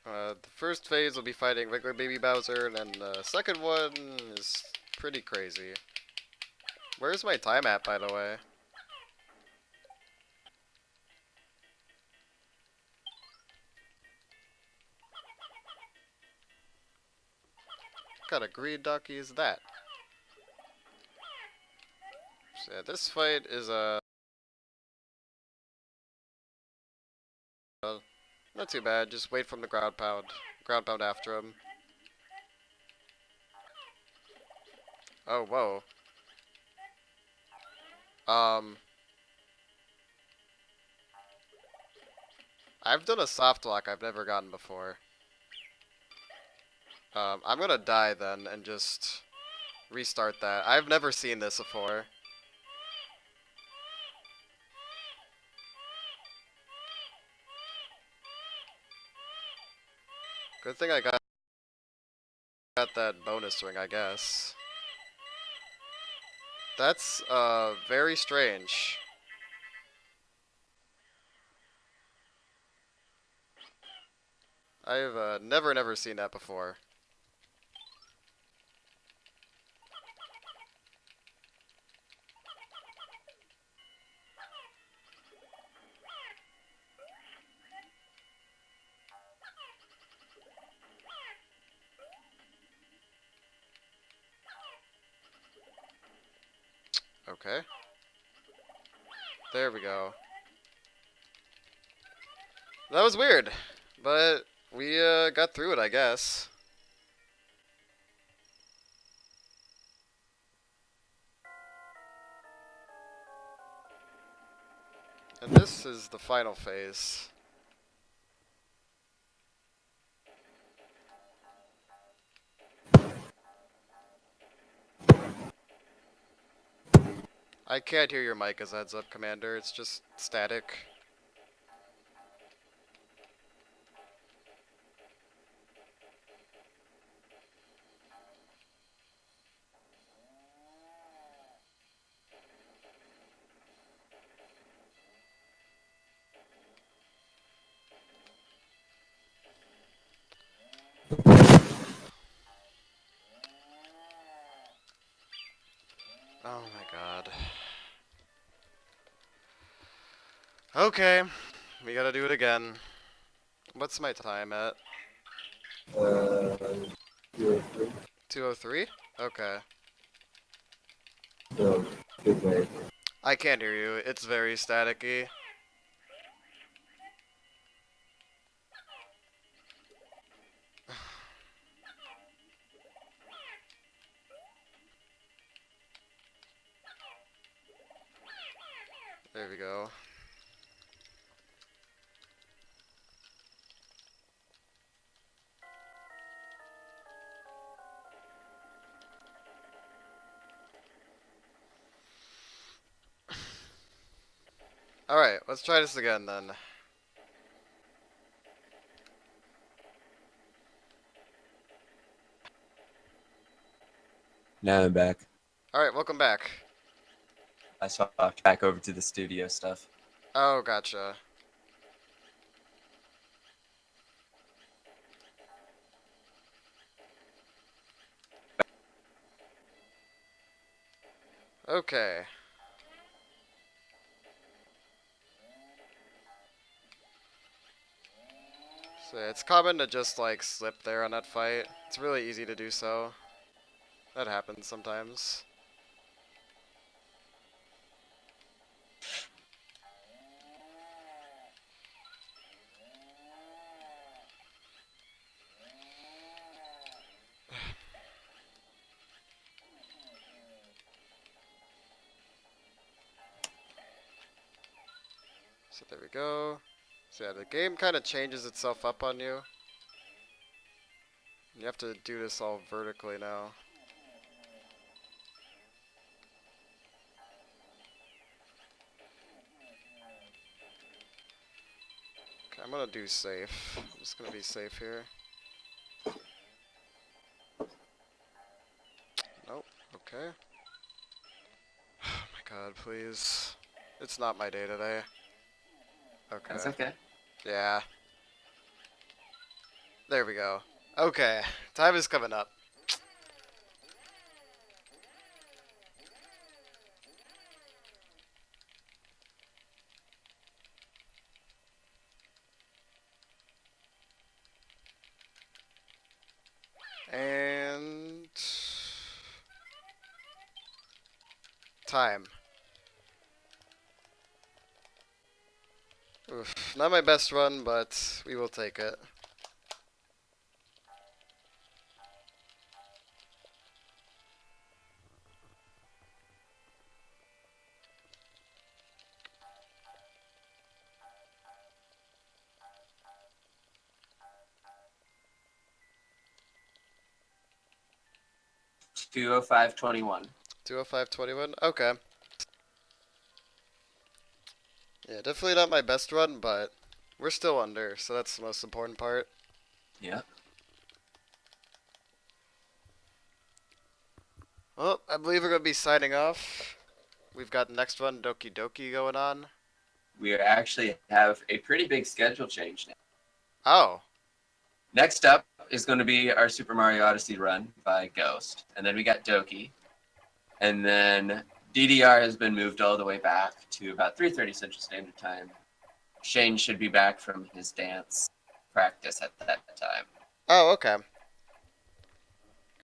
The first phase will be fighting regular baby Bowser, and then the second one is pretty crazy. Where's my time at, by the way? What kind of greed ducky is that? So yeah, this fight is not too bad. Just wait from the ground pound after him. Oh, whoa. I've done a soft lock I've never gotten before. I'm gonna die then and just restart that. I've never seen this before. Good thing I got that bonus ring, I guess. That's, very strange. I've, never seen that before. Okay. There we go. That was weird, but we got through it, I guess. And this is the final phase. I can't hear your mic as heads up, Commander. It's just static. Oh my god. Okay, we gotta do it again. What's my time at? 203. 2:03? Okay. So, good way. I can't hear you. It's very staticky. There we go. Alright, let's try this again then. Now I'm back. Alright, welcome back. I swapped back over to the studio stuff. Oh, gotcha. Okay. So it's common to just like slip there on that fight. It's really easy to do so. That happens sometimes. So there we go. So yeah, the game kind of changes itself up on you. You have to do this all vertically now. Okay, I'm gonna do safe. I'm just gonna be safe here. Nope. Okay. Oh my god, please. It's not my day today. Okay. That's okay. Yeah. There we go. Okay. Time is coming up. And time. Oof. Not my best run, but we will take it. $205.21. 205.21? Okay. Yeah, definitely not my best run, but we're still under, so that's the most important part. Yeah. Well, I believe we're going to be signing off. We've got the next one, Doki Doki, going on. We actually have a pretty big schedule change now. Oh. Next up is going to be our Super Mario Odyssey run by Ghost. And then we got Doki. And then DDR has been moved all the way back to about 3:30 Central Standard Time. Shane should be back from his dance practice at that time. Oh, okay.